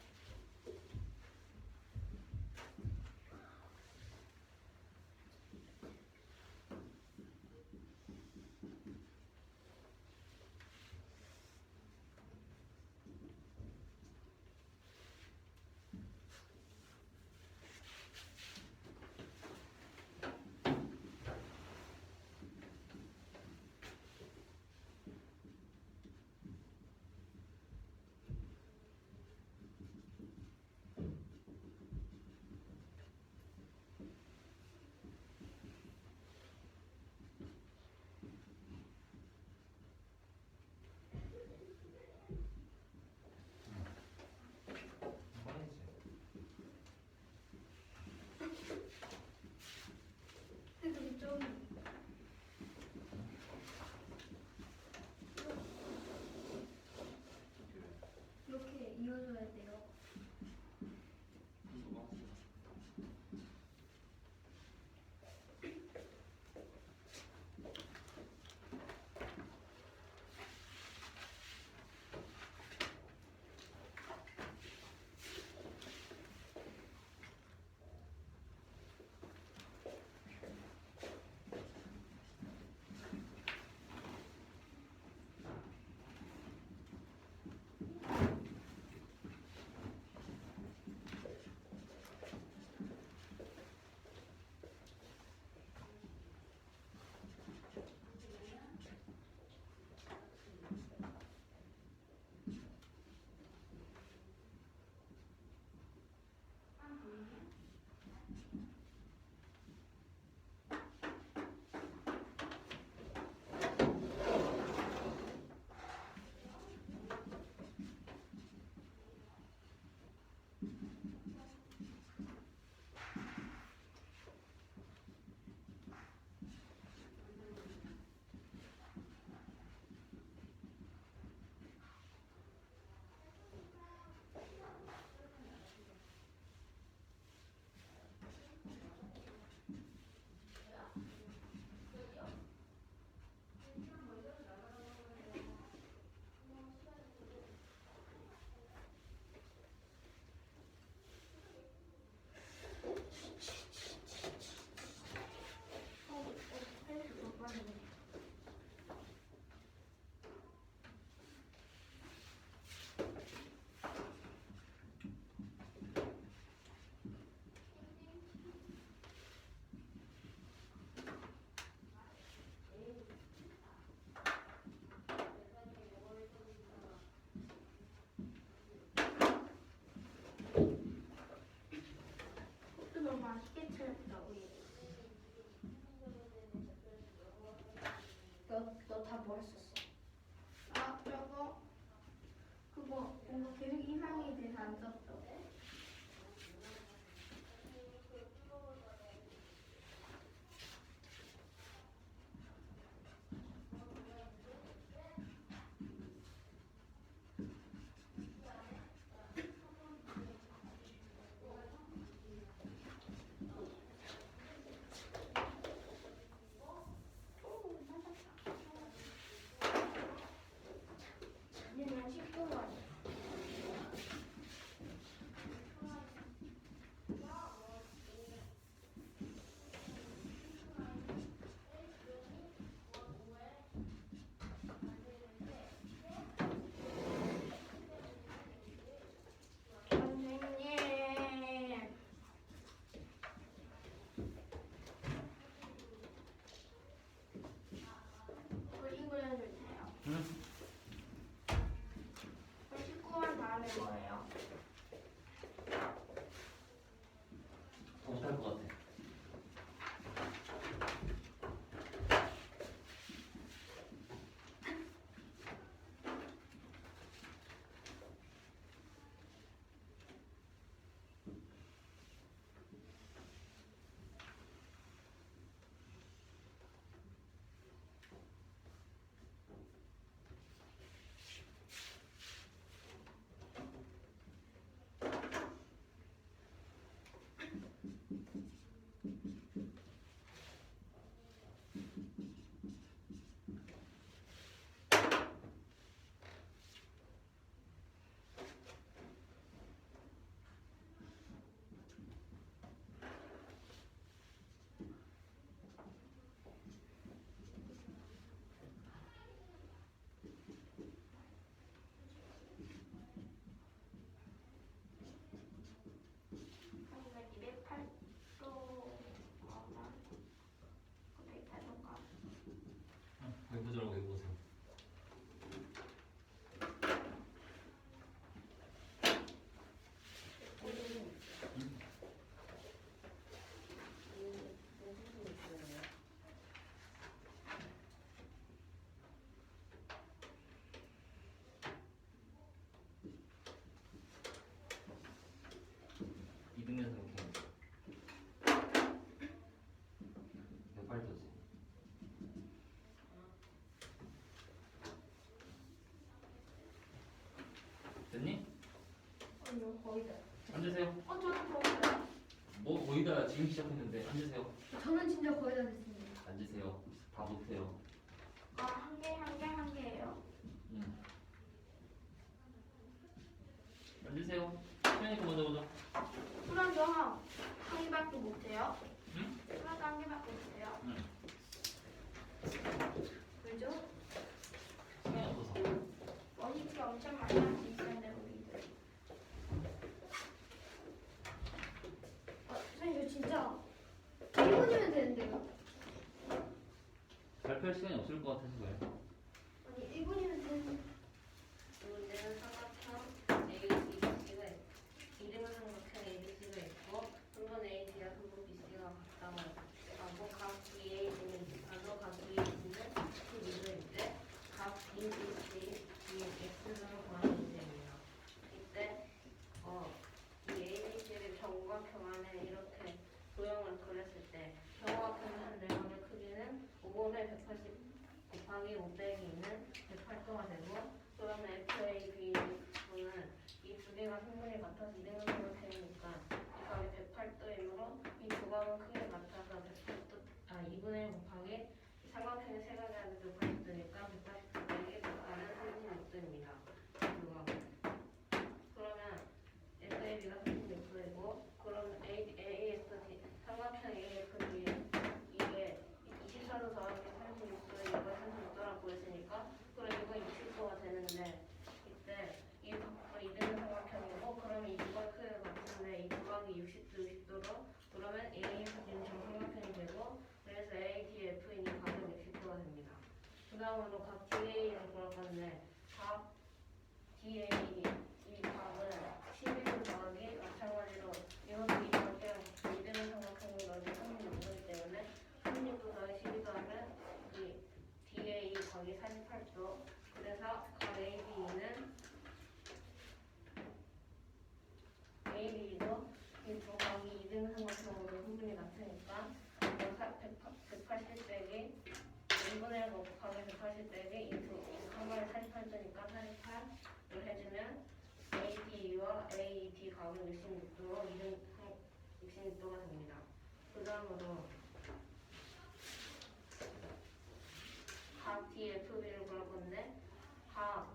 지금 거의 다. 앉으세요. 저도 거의 다. 뭐 거의 다 지금 시작했는데 앉으세요. 저는 진짜 거의 다 됐습니다. 앉으세요. 다 못해요. 한 개예요. 앉으세요. 수현이가 먼저 보자. 프랑도 한 개밖에 못해요. 응? 프랑도 한 개밖에 못해요. 응. 왜죠? 시간이 없어서. 원시티 엄청 많이 할 수 있었는데 우리들. 선생님 저 진짜 1분이면 되는데요. 발표할 시간이 없을 것 같아서 그래요. 아니 1분이면 되는데. 문제는 삼각형 ABC가 이름은 삼각형 ABC가 있고 한번 AB와 한번 BC가 같다고 각 BA는 가로 각 BA는 미도인데 각 BBC X를 구하는 문제입니다. 이때 이 ABC를 정각형 안에 이렇게 도형을 그렸을 때 정각형의 한 네모의 크기는 5분의 180 곱하기 500이 있는 108도가 되고 그러면 FAB는 이 두 개가 성분이 같아서 이등분 삼각형이니까 이 값이 108도이므로 이 두 값은 크게 같아서 2분의 1 곱하기 삼각형의 세 가지 안에 180도니까 180도 빼기 100가는 36도입니다. 두 값은. 그러면 FAB가 36도이고 그러면 AFD 삼각형 AFD 이게 24도 더하기 36도 이거 36도라고 했으니까 그럼 이거 60도가 되는데 이때 이 각도 이등분 삼각형이고 그러면 이 두각 크기가 같은데 이 두각이 60도 60도로 그러면 AFD는 정삼각형이 되고 그래서 ADF인 이 각은 60도가 됩니다. 그 다음으로 각 DA를 구할 건데 각 DA 이 각은 11도 더하기 마찬가지로 이것도 이 각이랑 이등분 삼각형이 넓이 36도이기 때문에 36도 더하기 12도 하면 이 DA 각이 48도 그래서 각 AB는 AB도 이 두 각이 이등분 삼각형으로 성분이 같으니까 180 빼기 1분의 1 곱하기 180 빼기 이 각을 48도니까 48을 해주면 AD와 AD 각은 66도로 66도가 됩니다. 그 다음으로 각 DFB를 구할 건데 각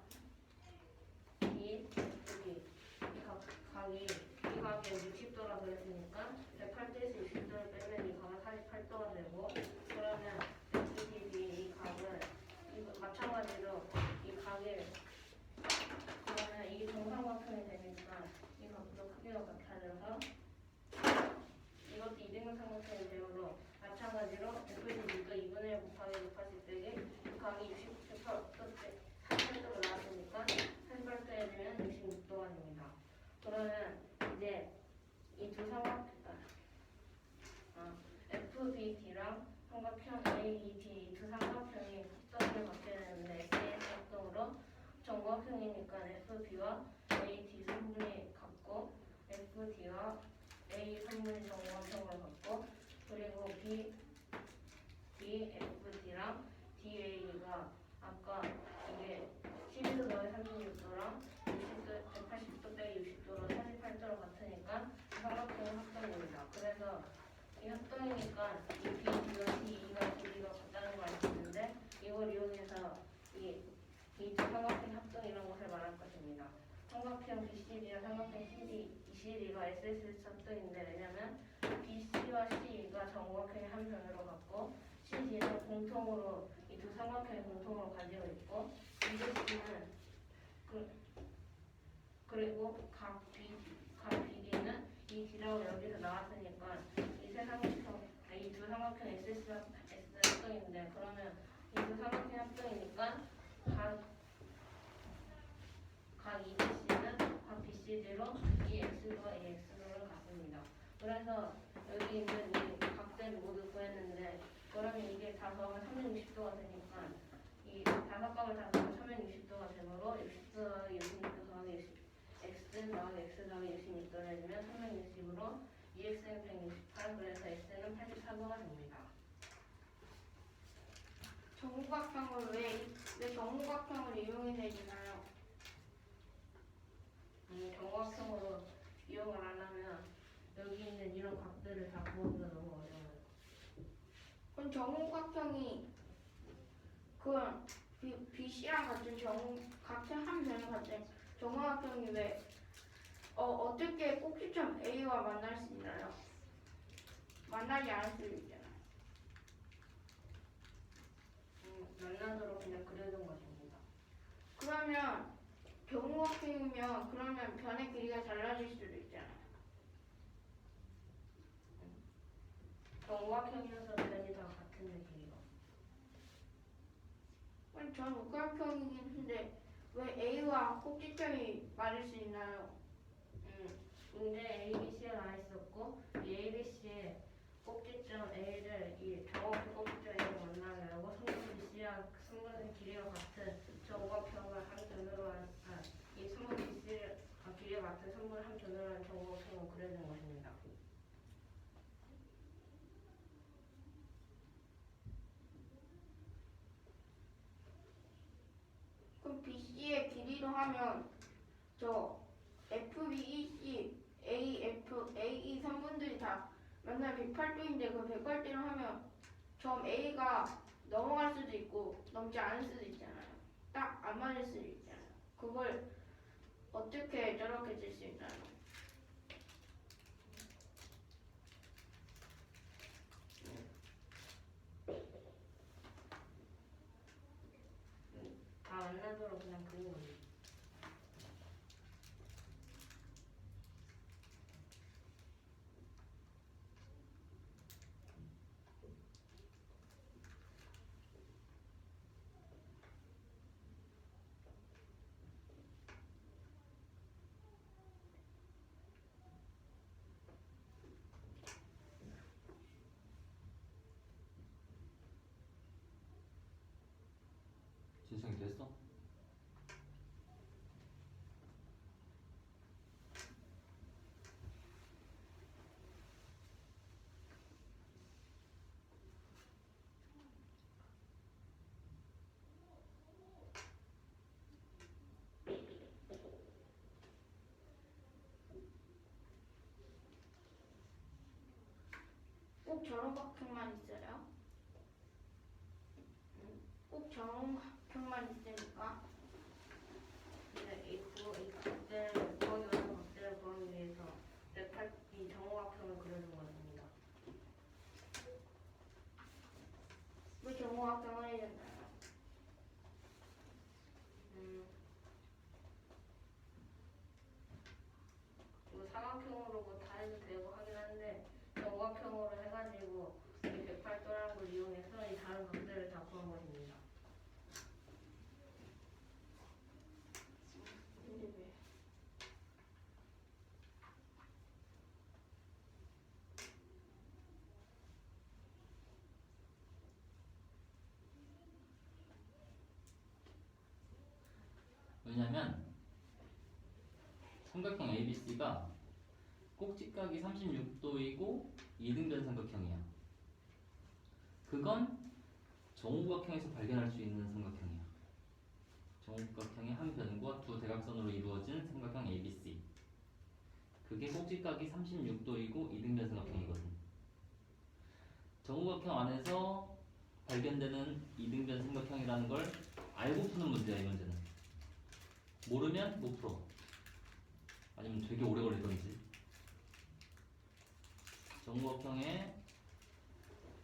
DFB 이 각이 60도라 그랬으니까 108도에서 60도를 빼면 이 각은 48도가 되고 그러면 FDB 이 각은 마찬가지로 이 각을 그러면 이 정삼각형이 되니까 이 각도 크기가 같아져서 이것도 이등분 삼각형이 되므로 마찬가지로 FDB도 2분의 1 곱하기 180 빼기 이 각이 48도로 나왔으니까 48도에 되면 66도가 됩니다. 그러면 이제 이 두 FBT랑 삼각형 AET 두 삼각형이 합성을 갖게 되는데 AS 합성으로 정각형이니까 FB와 AT 성분이 같고 FD와 A 성분이 정각형을 갖고 그리고 BFD랑 DA가 아까 이게 12도 더하기 36도랑 180도 빼기 60도로 48도로 같으니까 삼각형은 합성입니다. 그래서 이 합성이니까 이 BD와 DE가 길이가 같다는 걸 알 수 있는데 이걸 이용해서 이 두 삼각형 합성이라는 것을 말할 것입니다. 삼각형 BCD와 삼각형 CD가 SSS 합성인데 왜냐면 BC와 CE가 정각형의 한 변으로 갖고 CD는 공통으로 이 두 삼각형의 공통으로 가지고 있고 BC는 그리고 각 BD는 이 D라고 여기서 나왔으니까 이 두 삼각형 SS 합성인데 그러면 이 두 삼각형 합성이니까 각 EBC는 각 BCD로 이 X도와 이 X도를 갖습니다. 그래서 여기 있는 이 각들을 모두 구했는데 그러면 이게 다 더하면 360도가 되니까 이 다섯 값을 다 더하면 360도가 되므로 60도 더하기 66도 더하기 X 더하기 X 더하기 66도를 해주면 360으로 EX는 168 그래서 X는 84도가 됩니다. 정각형을 왜 정각형을 이용해서 해주나요? 정각형으로 이용을 안 하면 여기 있는 이런 각들을 다 구하기가 너무 어려워요. 그럼 정五각형이 그 BC랑 같은 한 변을 같은 정五각형이 왜 어떻게 꼭지점 A와 만날 수 있나요? 만나지 않을 수도 있잖아요. 만나도록 그냥 그려둔 것입니다. 그러면 정五각형이면 그러면 변의 길이가 달라질 수도 있잖아요. 정각형이어서 변이 다 같은데 길이가. 그럼 전五각형이긴 한데 왜 A와 꼭지점이 맞을 수 있나요? 문제 A, B, C가 나와 있었고 이 A, B, C의 꼭지점 A를 이 정확히 꼭지점 A로 만나려고 삼각형 BC랑 삼각형 길이가 같은 정각형을 한 변으로 이 삼각형 BC가 길이가 같은 선분을 한 변으로 한 정각형을 그려준 것입니다. 그럼 BC의 길이로 하면 저 FB, EC, AF, AE 3분들이 다 맨날 108도인데 그 108도로 하면 점 A가 넘어갈 수도 있고 넘지 않을 수도 있잖아요. 딱 안 맞을 수도 있잖아요. 그걸 어떻게 저렇게 질 수 있나요? 다 만나도록 그냥 그린 겁니다. 진성이 됐어? 꼭 저런 각형만 있어요? 꼭 저런 각형만 있으니까 근데 이 각들을 구하기 위해서 각들을 구하기 위해서 이 정각형을 그려준 것입니다. 왜 정五각형을 해줬나요? 뭐 사각형으로 뭐 다 해도 되고 하긴 한데 정각형으로 해가지고 이 108도라는 걸 이용해서 이 다른 각들을 다 구한 것입니다. 근데 왜? 왜냐면 삼각형 ABC가 꼭지각이 36도이고 이등변 삼각형이야. 그건 정우각형에서 발견할 수 있는 삼각형이야. 정우각형의 한 변과 두 대각선으로 이루어진 삼각형 ABC. 그게 꼭지각이 36도이고 이등변 삼각형이거든. 정우각형 안에서 발견되는 이등변 삼각형이라는 걸 알고 푸는 문제야, 이 문제는. 모르면 못 풀어. 아니면 되게 오래 걸리던지. 정우각형의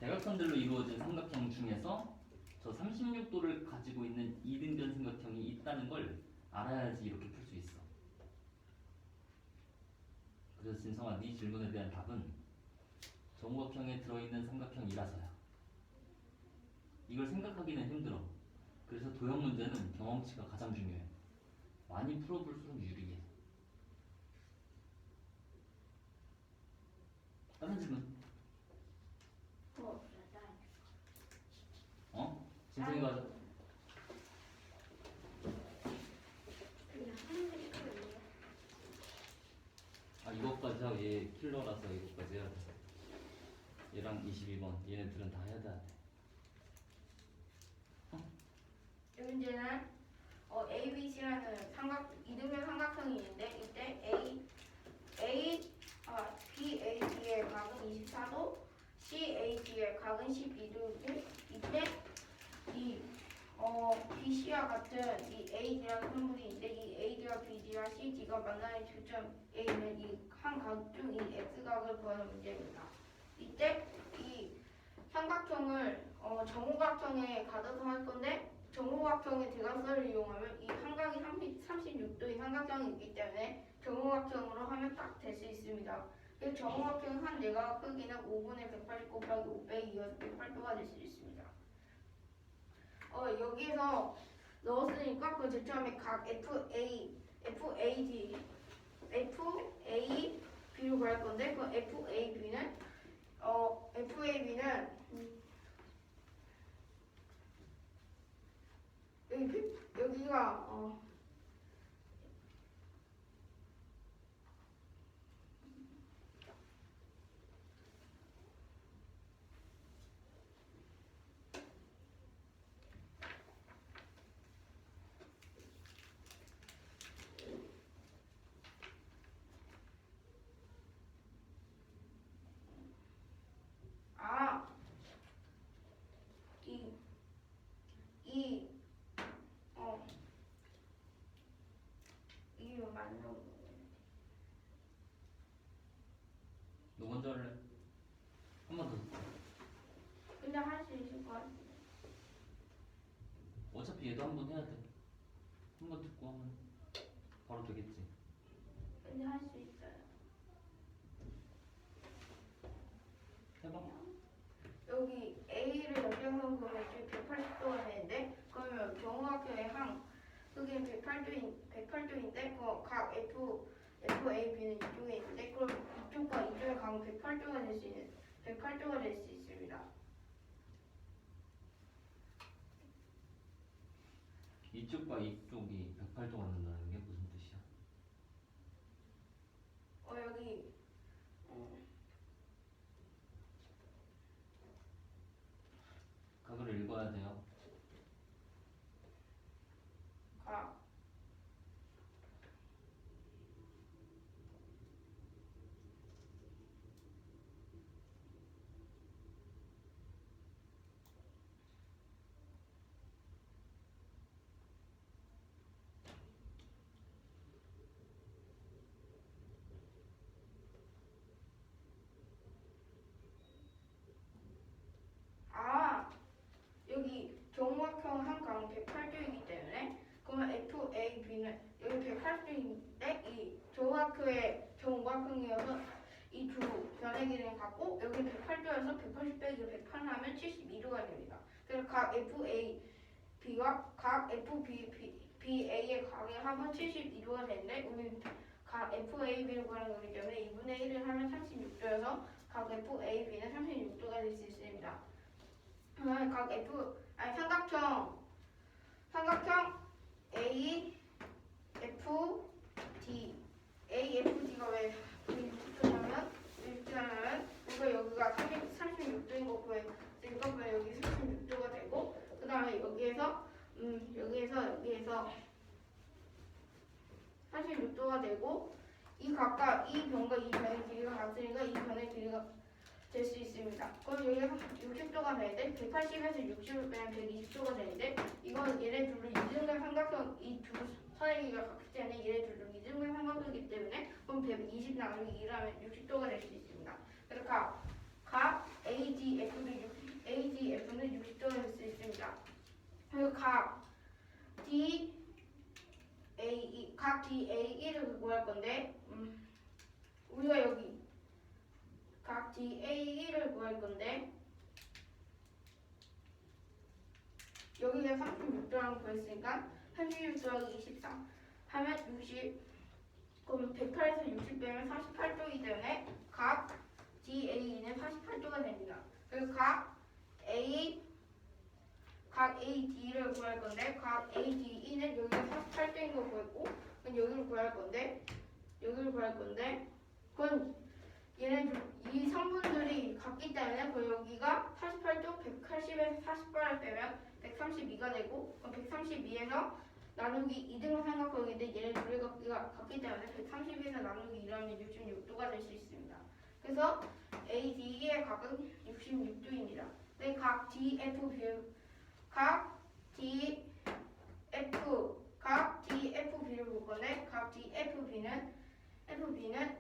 대각선들로 이루어진 삼각형 중에서 저 36도를 가지고 있는 이등변 삼각형이 있다는 걸 알아야지 이렇게 풀 수 있어. 그래서 진성아, 네 질문에 대한 답은 정우각형에 들어있는 삼각형이라서야. 이걸 생각하기는 힘들어. 그래서 도형 문제는 경험치가 가장 중요해. 많이 풀어볼수록 유리해. 다른 질문? 어? 진성이가 그냥 하는 게 좋거든요. 이것까지 하고 얘 킬러라서 이것까지 해야 돼. 얘랑 22번 얘네들은 다 해야 돼. 이 문제는 ABC라는 이등변 삼각형이 있는데 이때 BAD의 각은 24도, CAD의 각은 12도고 이때 이 BC와 같은 이 AD라는 선분이 있는데 이 AD와 BD와 CD가 만나는 교점에 있는 이 한 각 중 이 X각을 구하는 문제입니다. 이때 이 삼각형을 정오각형에 가둬서 할 건데 정오각형의 대각선을 이용하면 이 한각이 36도의 삼각형이 있기 때문에 정오각형으로 하면 딱 될 수 있습니다. 그래서 정오각형 한 내각 크기는 5분의 180 곱하기 5 빼기 2여서 108도가 될 수 있습니다. 여기에서 넣었으니까 그 제점에 각 FAB를 구할 건데 그 FAB는 여기가 이게 맞는 너 먼저 할래? 한 번 더. 근데 할 수 있을 것 같아. 어차피 얘도 한 번 해야 돼. 한 번 듣고 하면 바로 되겠지. 근데 할 수 있어요. 해봐. 여기 A를 연장선 그으면 180도가 되는데 그러면 정오각형의 그게 108도인데 각 FAB는 이쪽에 있는데 그럼 이쪽과 이쪽의 각은 108도가 될 수 있습니다. 이쪽과 이쪽이 108도가 된다는 게 무슨 뜻이야? 여기 각을 읽어야 돼요. 각 여기 정오각형 한 각은 108도이기 때문에 그러면 FAB는 여기 108도인데 이 정오각형이어서 이 두 변의 길이는 같고 여기 108도여서 180 빼기 108 하면 72도가 됩니다. 그래서 각 FAB가 각 FBA의 각의 합은 72도가 되는데 우리 각 FAB를 구하는 거기 때문에 2분의 1을 하면 36도여서 각 FAB는 36도가 될 수 있습니다. 그러면 각 삼각형 AFD가 왜 60도냐면 여기가 36도인 거 구했으니까 여기 36도가 되고 그 다음에 여기에서 36도가 되고 이 각과 이 변과 이 변의 길이가 같으니까 이 변의 길이가 될 수 있습니다. 그럼 여기가 60도가 되는데 180에서 60을 빼면 120도가 되는데 이건 얘네 둘을 이등변 삼각형 이 두 선의 길이가 같기 때문에 얘네 둘을 이등변 삼각형이기 때문에 그럼 120 나누기 2라면 60도가 될 수 있습니다. 그래서 각 ADF는 60도가 될 수 있습니다. 그리고 각 DAE를 구할 건데 우리가 여기 각 DAE를 구할 건데 여기가 36도라고 구했으니까 36 더하기 24 하면 60 그럼 108에서 60 빼면 48도이기 때문에 각 DAE는 48도가 됩니다. 그리고 각 AD를 구할 건데 각 ADE는 여기가 48도인 거 구했고 그럼 여기를 구할 건데 그건 이 성분들이 같기 때문에 여기가 48도 180에서 48을 빼면 132가 되고 그럼 132에서 나누기 2등분 삼각형인데 얘네 둘의 각기가 같기 때문에 130에서 나누기 2라면 66도가 될 수 있습니다. 그래서 AD의 각은 66도입니다. 네, 각 DF DFB를 볼 건데 각 DFB는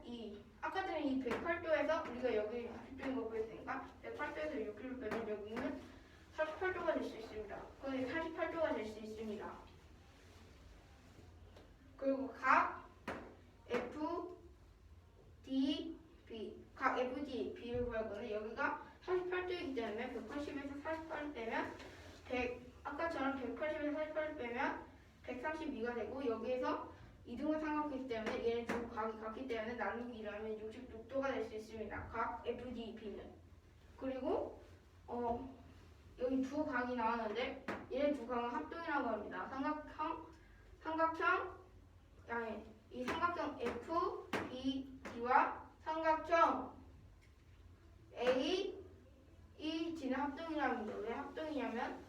이 아까 전에 이 108도에서 우리가 여기 60도인 거 보였으니까 108도에서 6도를 빼면 여기는 48도가 될 수 있습니다. 거기 48도가 될 수 있습니다. 그리고 각 FDB를 구할 건데 여기가 48도이기 때문에 180에서 48을 빼면 아까처럼 180에서 48을 빼면 132가 되고 여기에서 이등분 삼각형이기 때문에 얘는 두 각이 같기 때문에 나누기 2라면 66도가 될 수 있습니다. 각 FDB는. 그리고 여기 두 각이 나왔는데 얘네 두 각은 합동이라고 합니다. 이 삼각형 FBD와 삼각형 AED는 합동이라고 합니다. 왜 합동이냐면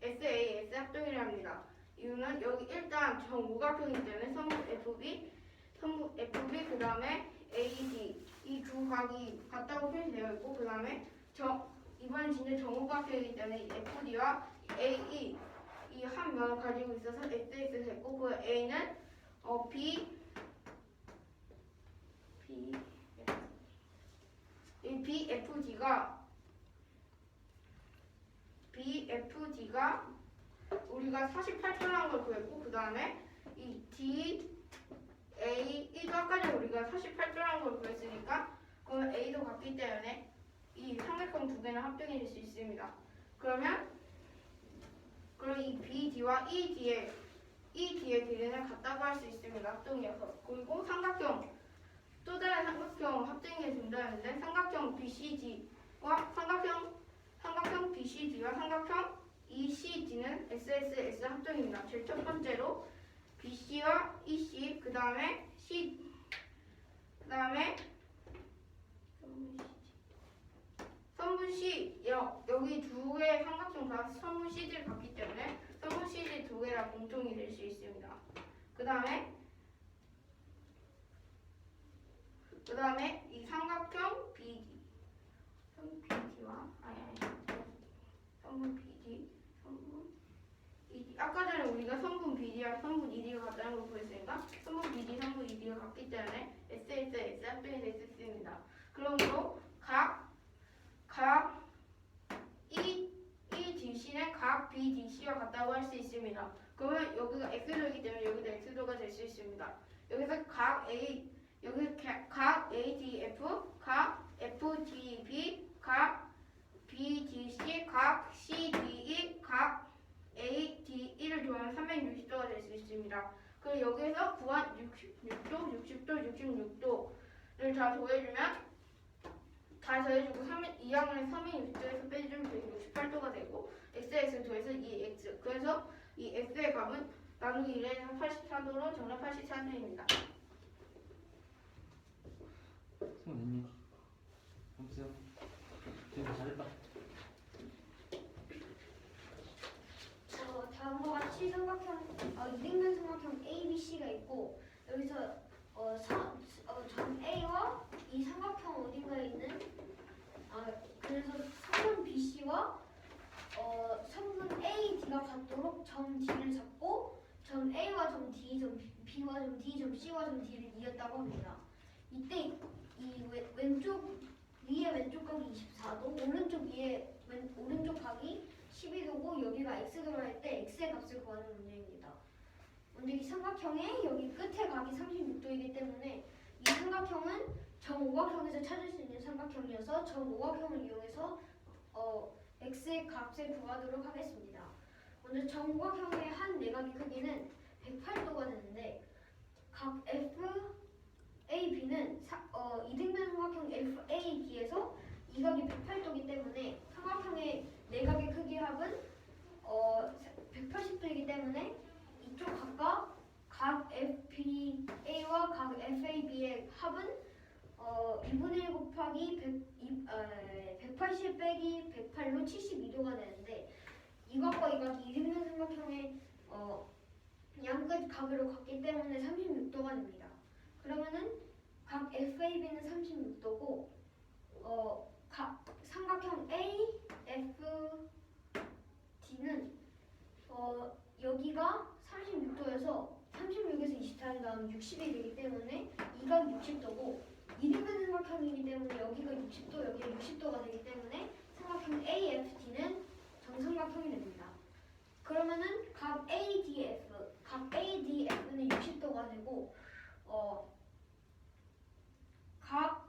SAS 합동이라고 합니다. 이유는 여기 일단 정오각형이기 때문에 선분 FB 그 다음에 AD 이 두 각이 같다고 표시되어 있고 그 다음에 이번엔 진짜 정오각형이기 때문에 FD와 AE 이 한 면을 가지고 있어서 SS를 했고 그 A는 BFD가 우리가 48도라는 걸 구했고 그 다음에 이 DAE도 아까 전에 우리가 48도라는 걸 구했으니까 그러면 A도 같기 때문에 이 삼각형 두 개는 합동이 될 수 있습니다. 그럼 이 BD와 ED의 길이는 같다고 할 수 있습니다. 합동이어서. 그리고 또 다른 삼각형 합동이 된다는데 삼각형 BCD와 삼각형 ECD는 SSS 합동입니다. 제일 첫 번째로 BC와 EC 그 다음에 선분 C 여기 두 개의 삼각형 다 선분 CD를 갖기 때문에 선분 CD 두 개가 공통이 될 수 있습니다. 그 다음에 이 삼각형 선분 ED 아까 전에 우리가 선분 BD와 선분 ED가 같다는 걸 보였으니까 선분 BD, 선분 ED가 같기 때문에 SSS 합동이 될 수 있습니다. 그러므로 각 EDC는 각 BDC와 같다고 할 수 있습니다. 그러면 여기가 X도이기 때문에 여기도 X도가 될 수 있습니다. 여기서 각 ADF, 각 FDB, 각 BDC, 각 CDE, 각 ADE를 더하면 360도가 될 수 있습니다. 그리고 여기에서 구한 66도, 60도, 66도를 다 더해주면 다 더해주고 2항을 360도에서 빼주면 168도가 되고 XX를 더해서 2X 그래서 이 X의 값은 나누기 1에서 84도로 정답 84도입니다. 선생님 보세요. 지금 잘했다. 다음과 같이 이등변 삼각형 ABC가 있고 여기서 점 A와 이 삼각형 어딘가에 있는 그래서 선분 BC와 선분 AD가 같도록 점 D를 잡고 점 A와 점 D, 점 B와 점 D, 점 C와 점 D를 이었다고 합니다. 이때 이 위에 왼쪽 각이 24도, 오른쪽 각이 12도고 여기가 x 들어갈 때 x의 값을 구하는 문제입니다. 먼저 이 삼각형의 여기 끝에 각이 36도이기 때문에 이 삼각형은 정오각형에서 찾을 수 있는 삼각형이어서 정오각형을 이용해서 x의 값을 구하도록 하겠습니다. 먼저 정오각형의 한 내각의 크기는 108도가 되는데 각 FAB는 이등변 삼각형 FAB에서 이 각이 108도이기 때문에 삼각형의 내각의 크기 합은 180도이기 때문에 이쪽 각과 각 FBA와 각 FAB의 합은 2분의 1 곱하기 180 빼기 108로 72도가 되는데 이각과 이 각이 이등변 삼각형의 양끝 각으로 갔기 때문에 36도가 됩니다. 그러면은 각 FAB는 36도고 각 삼각형 AFD는 여기가 36도여서 36에서 24를 나오면 60이 되기 때문에 이각 60도고 이등변 삼각형이기 때문에 여기가 60도, 여기가 60도가 되기 때문에 삼각형 AFD는 정삼각형이 됩니다. 그러면은 각 ADF는 60도가 되고 각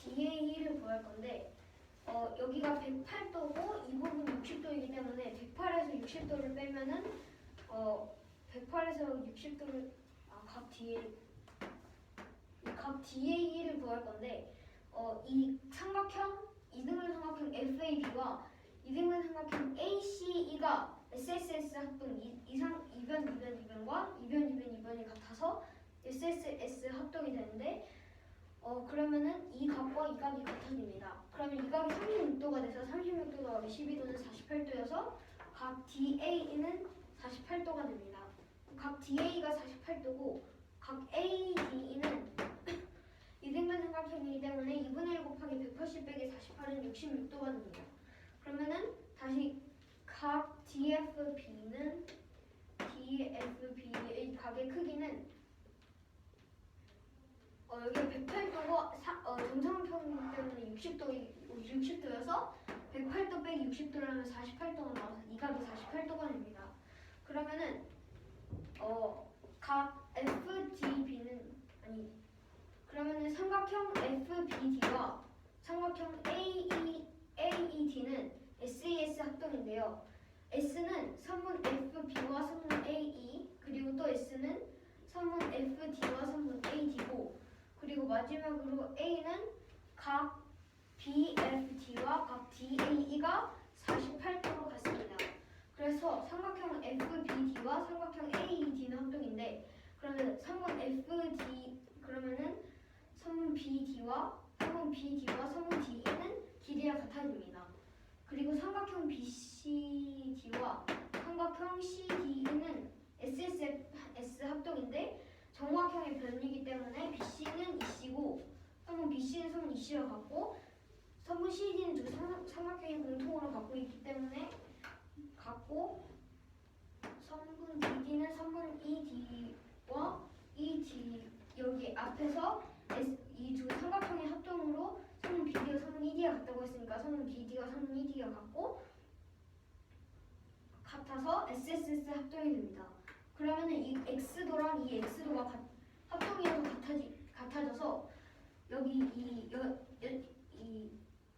DA를 구할 건데 여기가 108도고 이 부분 60도이기 때문에 108에서 60도를 빼면은 108에서 60도를 각 DA를 구할 건데 이 삼각형 이등변 삼각형 FAB와 이등변 삼각형 ACE가 SSS 합동 이변과 이변이 같아서 SSS 합동이 되는데 그러면은 이 각과 이 각이 같아집니다. 그러면 이 각이 36도가 돼서 36도 더하기 12도는 48도여서 각 DA는 48도가 됩니다. 각 DA가 48도고 각 ADE는 이등변 삼각형이기 때문에 2분의 1 곱하기 180 빼기 48은 66도가 됩니다. 그러면은 다시 각 DFB의 각의 크기는 여기가 108도고 정삼각형이기 때문에 60도여서 108도 빼기 60도를 하면 48도가 나와서 이 각이 48도가 됩니다. 그러면은 각 그러면은 삼각형 FBD와 삼각형 AED는 SAS 합동인데요. S는 선분 FB와 선분 AE 그리고 또 S는 선분 FD와 선분 AD고 그리고 마지막으로 A는 각 BFD와 각 DAE가 48도로 같습니다. 그래서 삼각형 FBD와 삼각형 AED는 합동인데 그러면 선분 BD와 선분 DE는 길이가 같아집니다. 그리고 삼각형 BCD와 삼각형 CDE는 SSS 합동인데 정각형의 변이기 때문에 BC는 EC고 선분 BC는 선분 EC와 같고 선분 CD는 두 삼각형이 공통으로 갖고 있기 때문에 같고 선분 DD는 선분 ED와 ED 여기 앞에서 이 두 삼각형의 합동으로 선분 BD와 선분 ED가 같다고 했으니까 선분 BD와 선분 ED가 같아서 SSS 합동이 됩니다. 그러면은 이 X도랑 이 X도가 합동이어서 같아져서 여기 이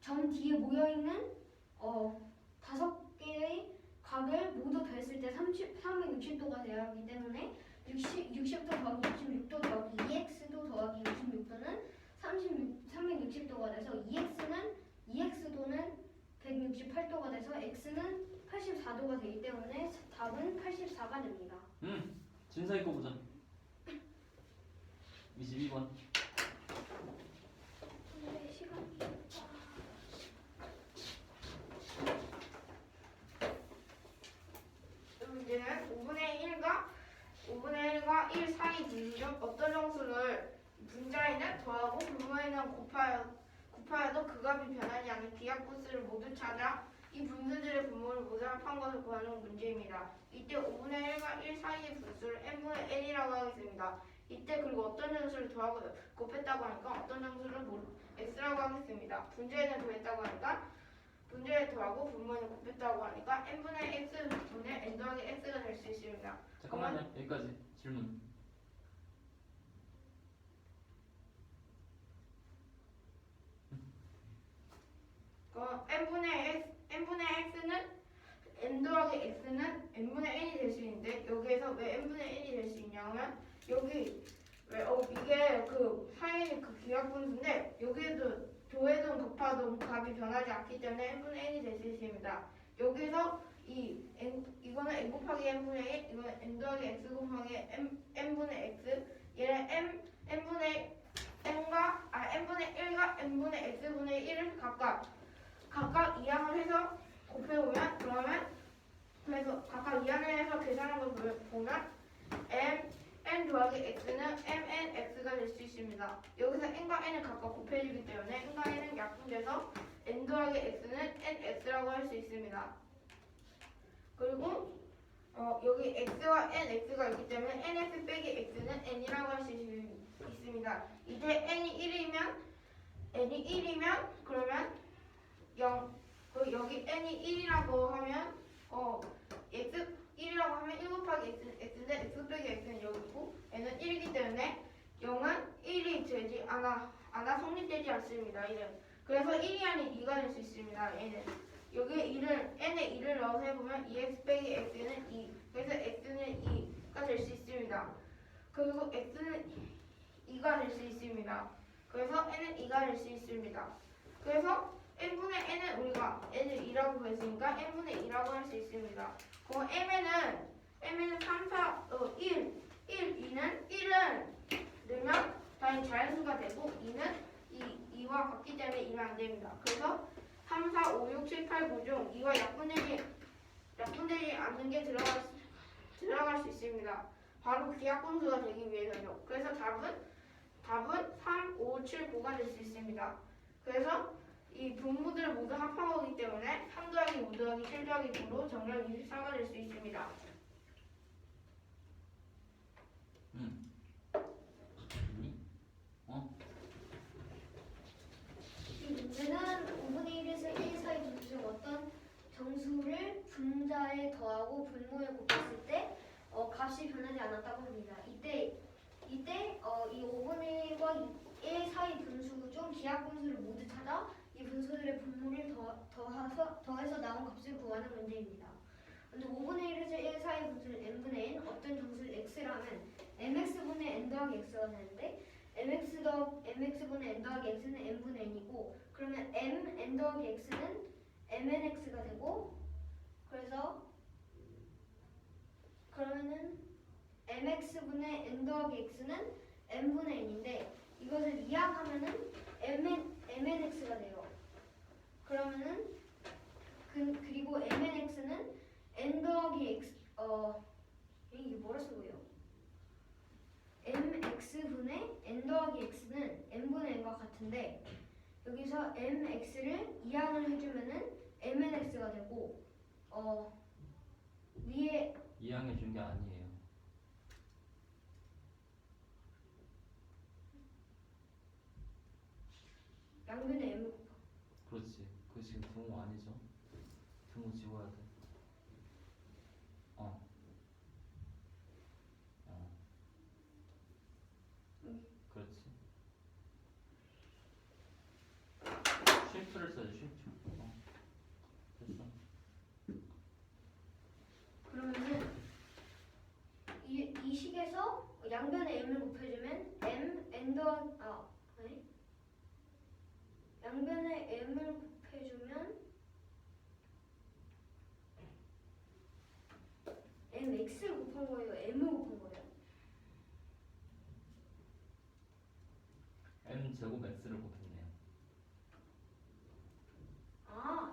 점 뒤에 모여있는 5개의 각을 모두 더했을 때 360도가 되어야 하기 때문에 60도 더하기 66도 더하기 2X도 더하기 66도는 360도가 돼서 EX도는 168도가 돼서 X는 84도가 되기 때문에 답은 84가 됩니다. 진사이 거 보자. 22번. 네, 시간이 문제는 5분의 1과 1 사이 분수 중 어떤 정수를 분자에는 더하고 분모에는 곱하여도 그 값이 변하지 않는 기하급수를 모두 찾아 이 분수들의 분모를 모두 합한 것을 구하는 문제입니다. 이때 5분의 1과 1 사이의 분수를 n분의 n이라고 하겠습니다. 이때 그리고 어떤 정수를 더하고 곱했다고 하니까 어떤 정수를 x라고 하겠습니다. 분자에는 더했다고 하니까 분자에 더하고 분모에는 곱했다고 하니까 n분의 x분의 n 더하기 x가 될 수 있습니다. 잠깐만요. 여기까지 질문. n분의 x는 n 더하기 x는 n분의 n이 될 수 있는데 여기에서 왜 n분의 n이 될 수 있냐면 여기 왜 이게 그 사이 그 기하분수인데 여기에도 더해도 곱하도 값이 변하지 않기 때문에 n분의 n이 될 수 있습니다. 여기서 이거는 n 곱하기 n분의 1, 이거는 n 더하기 x 곱하기 n분의 x, 얘는 n분의 1과 n분의 x분의 1을 각각 이항을 해서 곱해보면 그러면 그래서 각각 이항에서 계산한 걸 보면 n 더하기 x는 mnx가 될 수 있습니다. 여기서 n과 n은 각각 곱해지기 때문에 n과 n은 약분돼서 n 더하기 x는 nx라고 할 수 있습니다. 그리고 여기 x와 nx가 있기 때문에 nx 빼기 x는 n이라고 할 수 있습니다. 이때 n이 1이면 그러면 0 여기 n이 1이라고 하면 x 1이라고 하면 1 곱하기 x인데 x 빼기 x는 여기고 n은 1이기 때문에 0은 1이 되지 않아 성립되지 않습니다. 1은. 그래서 1이 아닌 2가 될 수 있습니다. n은. 여기에 n에 2를 넣어서 해보면 2x 빼기 x는 2. 그래서 x는 2가 될 수 있습니다. 그리고 x는 2가 될 수 있습니다. 그래서 n은 2가 될 수 있습니다. 그래서 n분의 n은 우리가 n을 2라고 했으니까 n분의 2라고 할 수 있습니다. 그럼 mn은 3, 4, 1, 2는 1은 넣으면 당연히 자연수가 되고 2는 2와 같기 때문에 2는 안 됩니다. 그래서 3, 4, 5, 6, 7, 8, 9 중 2와 약분되지 않는 게 들어갈 수 있습니다. 바로 기하분수가 되기 위해서죠. 그래서 답은 3, 5, 7, 9가 될 수 있습니다. 그래서 이 분모들을 모두 합한 거기 때문에 3 더하기 5 더하기 7 더하기 9로 정답 24가 될 수 있습니다. 이 문제는 5분의 1에서 1 사이 분수 중 어떤 정수를 분자에 더하고 분모에 곱했을 때 값이 변하지 않았다고 합니다. 이때 이 5분의 1과 1 사이 분수 중 기하분수를 모두 찾아 이 분수들의 분모를 더해서 나온 값을 구하는 문제입니다. 근데 5분의 1에서 1 사이 분수는 n분의 n, 어떤 정수를 x라면 mx분의 n 더하기 x가 되는데 mx분의 n 더하기 x는 n분의 n이고 그러면 n 더하기 x는 mnx가 되고 그러면은 mx분의 n 더하기 x는 n분의 n인데 이것을 이항하면은 mnx가 돼요. 그러면은 그리고 mnx는 n 더하기 x 이게 뭐라 쓰고요? mx분의 n 더하기 x는 n분의 n과 같은데 여기서 mx를 이항을 해주면은 mnx가 되고 위에 이항해 준 게 아니에요. 양변에 m 그렇지. 그 지금 등호 아니죠? 등호 지워야 돼. 그렇지. 쉼표를 써야지. 쉼표. 됐어. 그러면은 이 식에서 양변에 m을 곱해주면 n 더하기 양변에 m을 곱해주면 mx를 곱한 거예요? m을 곱한 거예요? m 제곱 x를 곱했네요.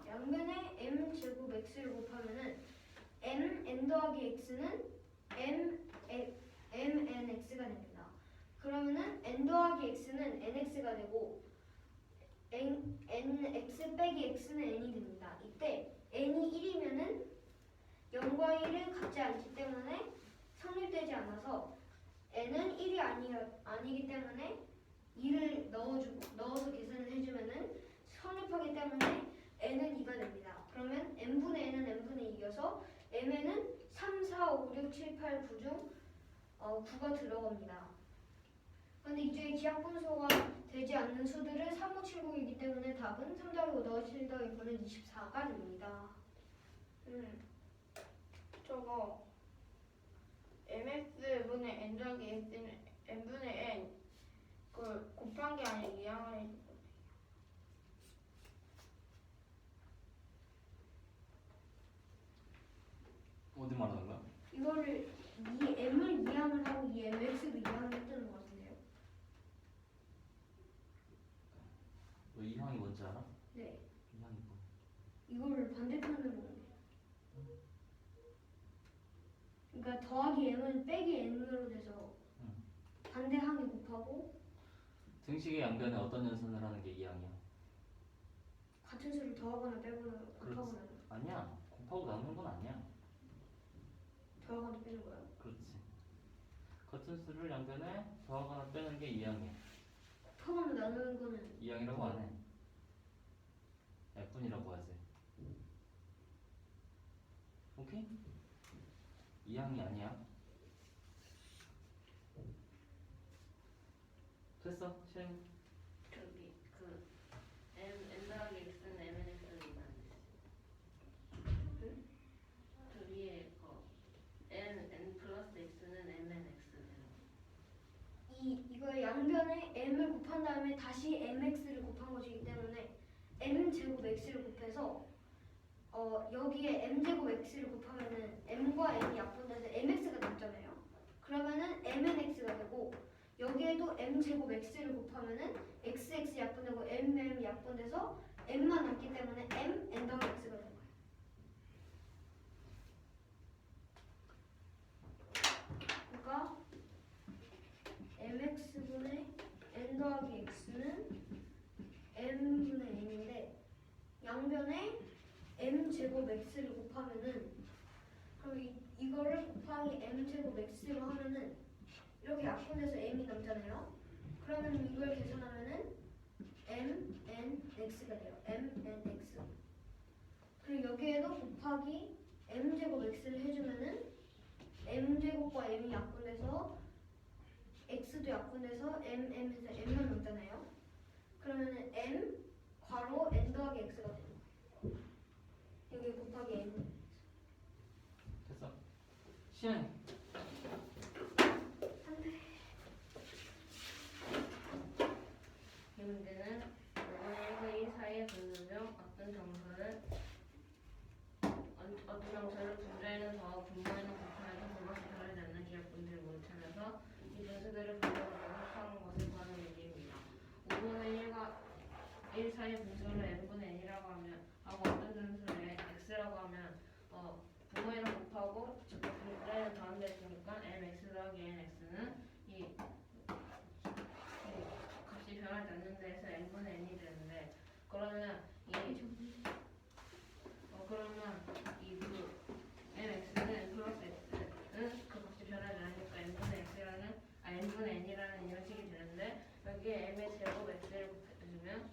양변에 m 제곱 x를 곱하면은 n 더하기 x는 mnx가 됩니다. 그러면은 n 더하기 x는 nx가 되고 nx 빼기 x는 n이 됩니다. 이때 n이 1이면은 0과 1은 같지 않기 때문에 성립되지 않아서 n은 1이 아니기 때문에 2를 넣어서 계산을 해주면은 성립하기 때문에 n은 2가 됩니다. 그러면 n분의 n은 n분의 2여서 mn은 3, 4, 5, 6, 7, 8, 9 중 9가 들어갑니다. 그런데 이쪽에 기하분수가 되지 않는 수들은 3, 5, 7, 9이기 때문에 답은 3 더하기 5 더하기 7 더하기 9는 24가 됩니다. 저거 mx분의 n 더하기 x는 n분의 n 그 곱한 게 아니라 이항을 해준 거예요. 어디 말하는 거야? 이거를 이 m을 이항을 하고 이 mx도 이항을 했다는 것 같은데요. 너 이항이 뭔지 알아? 네. 이항이 뭐? 이거를 반대편으로 그러니까 더하기 m은 빼기 n으로 돼서 반대항이 곱하고 등식의 양변에 어떤 연산을 하는 게 2항이야? 같은 수를 더하거나 빼거나 곱하거나 아니야. 곱하고 나누는 건 아니야. 더하거나 빼는 거야. 그렇지. 같은 수를 양변에 더하거나 빼는 게 2항이야. 곱하거나 나누는 거는 2항이라고 안 해. F분이라고 하지. 오케이? 2항이 아니야. 됐어? 시행. 저기 그 n 더하기 x는 mn x는 저 위에 거 n 플러스 x는 mn x네요. 이거 양변에 m을 곱한 다음에 다시 mx를 곱한 것이기 때문에 m 제곱 x를 곱해서 여기에 m 제곱 x를 곱하면은 m과 n이 약분돼서 mx가 남잖아요. 그러면은 mnx가 되고 여기에도 m 제곱 x를 곱하면은 xx 약분되고 mm 약분돼서 m만 남기 때문에 m n 더하기 x가 되는 거예요. 그러니까 mx분의 n 더하기 x는 m분의 n인데 양변에 m 제곱 x를 곱하면은 그럼 이거를 곱하기 m 제곱 x로 하면은 이렇게 약분돼서 m이 남잖아요. 그러면 이걸 계산하면은 m n x가 돼요. m n x. 그리고 여기에도 곱하기 m 제곱 x를 해주면은 m 제곱과 m이 약분돼서 x도 약분돼서 mm에서 m만 남잖아요. 그러면은 m 괄호 n 더하기 x가 돼요. 여기 곱하기 n. 됐어. 시행. 이 문제는 5분의 1과 1 사이의 분수 중 어떤 정수를 분자에는 더하고 분모에는 곱하여서 그것이 다르지 않는 기하분들을 모두 찾아서 이 분수들을 분모로 합하는 것을 구하는 문제입니다. 5분의 1과 1 사이의 분수를 n분의 n이라고 하면 어떤 분수를 x라고 하면 분모에는 곱하고 분자에는 더하는 데 있으니까 mx 더하기 nx는 이 값이 변하지 않는 데에서 n분의 n이 되는데 그러면 mx는 플러스 x는 그 값이 변하지 않으니까 n분의 n이라는 이런 식이 되는데 여기에 m의 제곱 x를 곱해주면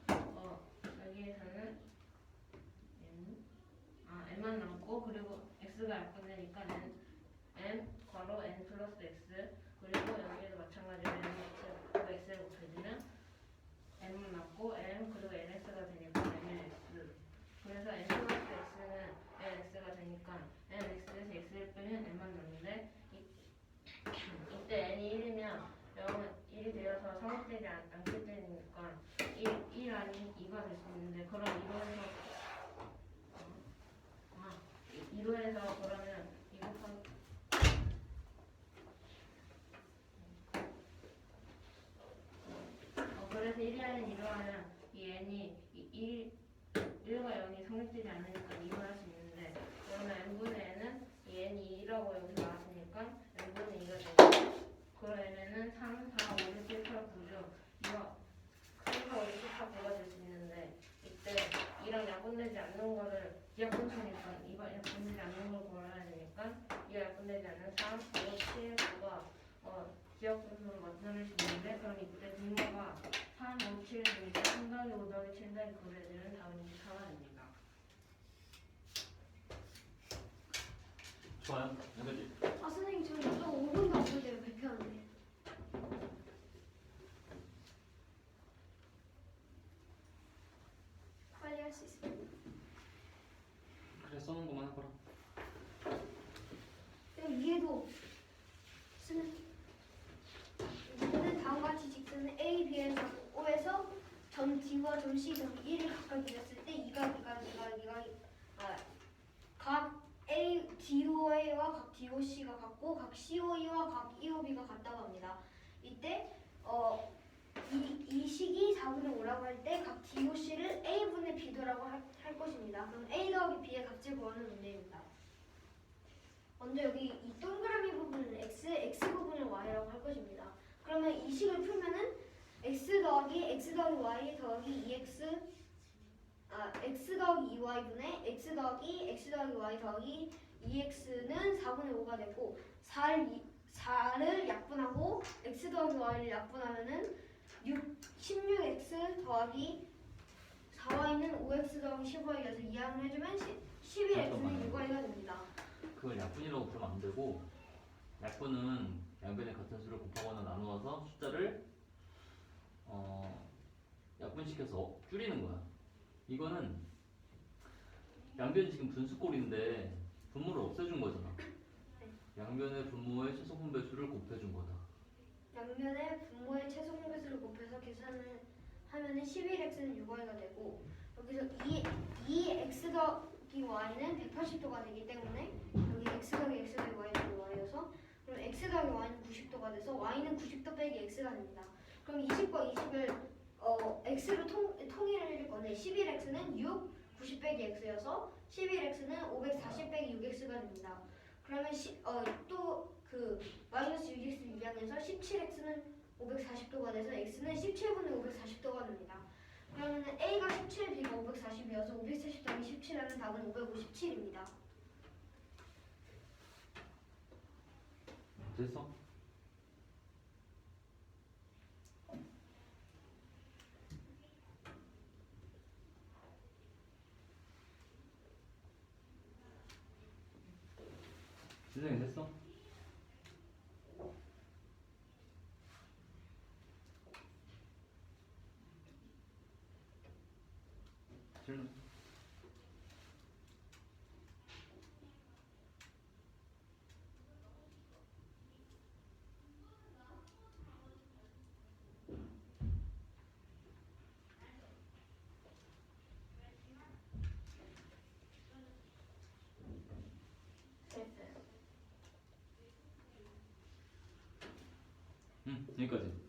여기에서는 m만 남고 그리고 x가 약분되니까 m 괄호 n 플러스 x 그리고 여기에도 마찬가지로 x를 곱해주면 m만 남고 m 그리고 nx가 되니까 mx 그래서 n 플러스 x는 nx가 되니까 nx에서 x를 빼면 m만 남는데 이때 n이 1이면 0은 1이 되어서 성립되지 않기 때니까 1 아닌 2가 될 수 있는데 그럼 이로해서 그러면 이거 그래서 1이 아닌 2로 하면 이 n이 1과 0이 성립되지 않으니까 2로 할 수 있는데 그러면 n분의 n은 이 n이 2라고 여기 나왔으니까 n분의 2가 되고 그러면은 3, 4, 5, 6, 7, 8, 9죠. 이거 3, 4, 5, 6, 7, 8, 9가 될 수 있는데 이때 2랑 약분되지 않는 거를 약분수니까 2가 약분되지 않는 걸 골라야 되니까 2가 약분되지 않는 3, 5, 7, 9가 기억분수로 나타낼 수 있는데 그럼 이때 분모가 3, 5, 7 중에서 3 더하기 5 더하기 7 더하기 9를 되는 답은 24가 됩니다. 좋아요. 이거지. 선생님 저 이거 5분 더 없는데요. 발표하는데. 빨리 할 수 있어요. 그래 써놓은 것만 해봐라. 위에도 쓰는 이거는 다음과 같이 직선은 A, B에서 O에서 점 D와 점 C, 점 E를 각각 이었을 때 각 A, DOA와 각 DOC가 같고 각 COE와 각 EOB가 같다고 합니다. 이때 이 식이 4분의 5라고 할 때 각 DOC를 A분의 B도라고 할 것입니다. 그럼 A 더하기 B의 값을 구하는 문제입니다. 먼저 여기 이 동그라미 부분은 x, x 부분을 y라고 할 것입니다. 그러면 이 식을 풀면은 x 더하기 y 더하기 2x x 더하기 2y분의 x 더하기 y 더하기 2x는 4분의 5가 되고 4를 약분하고 x 더하기 y를 약분하면은 16x 더하기 4y는 5x 더하기 15y여서 이항을 해주면 11x는 6y가 됩니다. 그걸 약분이라고 부르면 안 되고, 약분은 양변의 같은 수를 곱하거나 나누어서 숫자를 약분시켜서 줄이는 거야. 이거는 양변이 지금 분수꼴인데 분모를 없애준 거잖아. 양변의 분모의 최소 분배수를 곱해준 거다. 양면의 분모의 최소 공배수를 곱해서 계산을 하면은 11x는 6y가 되고 여기서 2x 더하기 y는 180도가 되기 때문에 여기 x 더하기 y 더하기 y여서 그럼 x 더하기 y는 90도가 돼서 y는 90도 빼기 x가 됩니다. 그럼 20과 20을 x로 통일을 해줄 건데 11x는 6, 90 빼기 x여서 11x는 540 빼기 6x가 됩니다. 그러면 또 그 마이너스 6x 유리하면서 17x는 540도가 돼서 x는 17분의 540도가 됩니다. 그러면 a가 17, b가 540이어서 540 더하기 17 하면 답은 557입니다. 됐어? 진정이 됐어? 질문. 여기까지.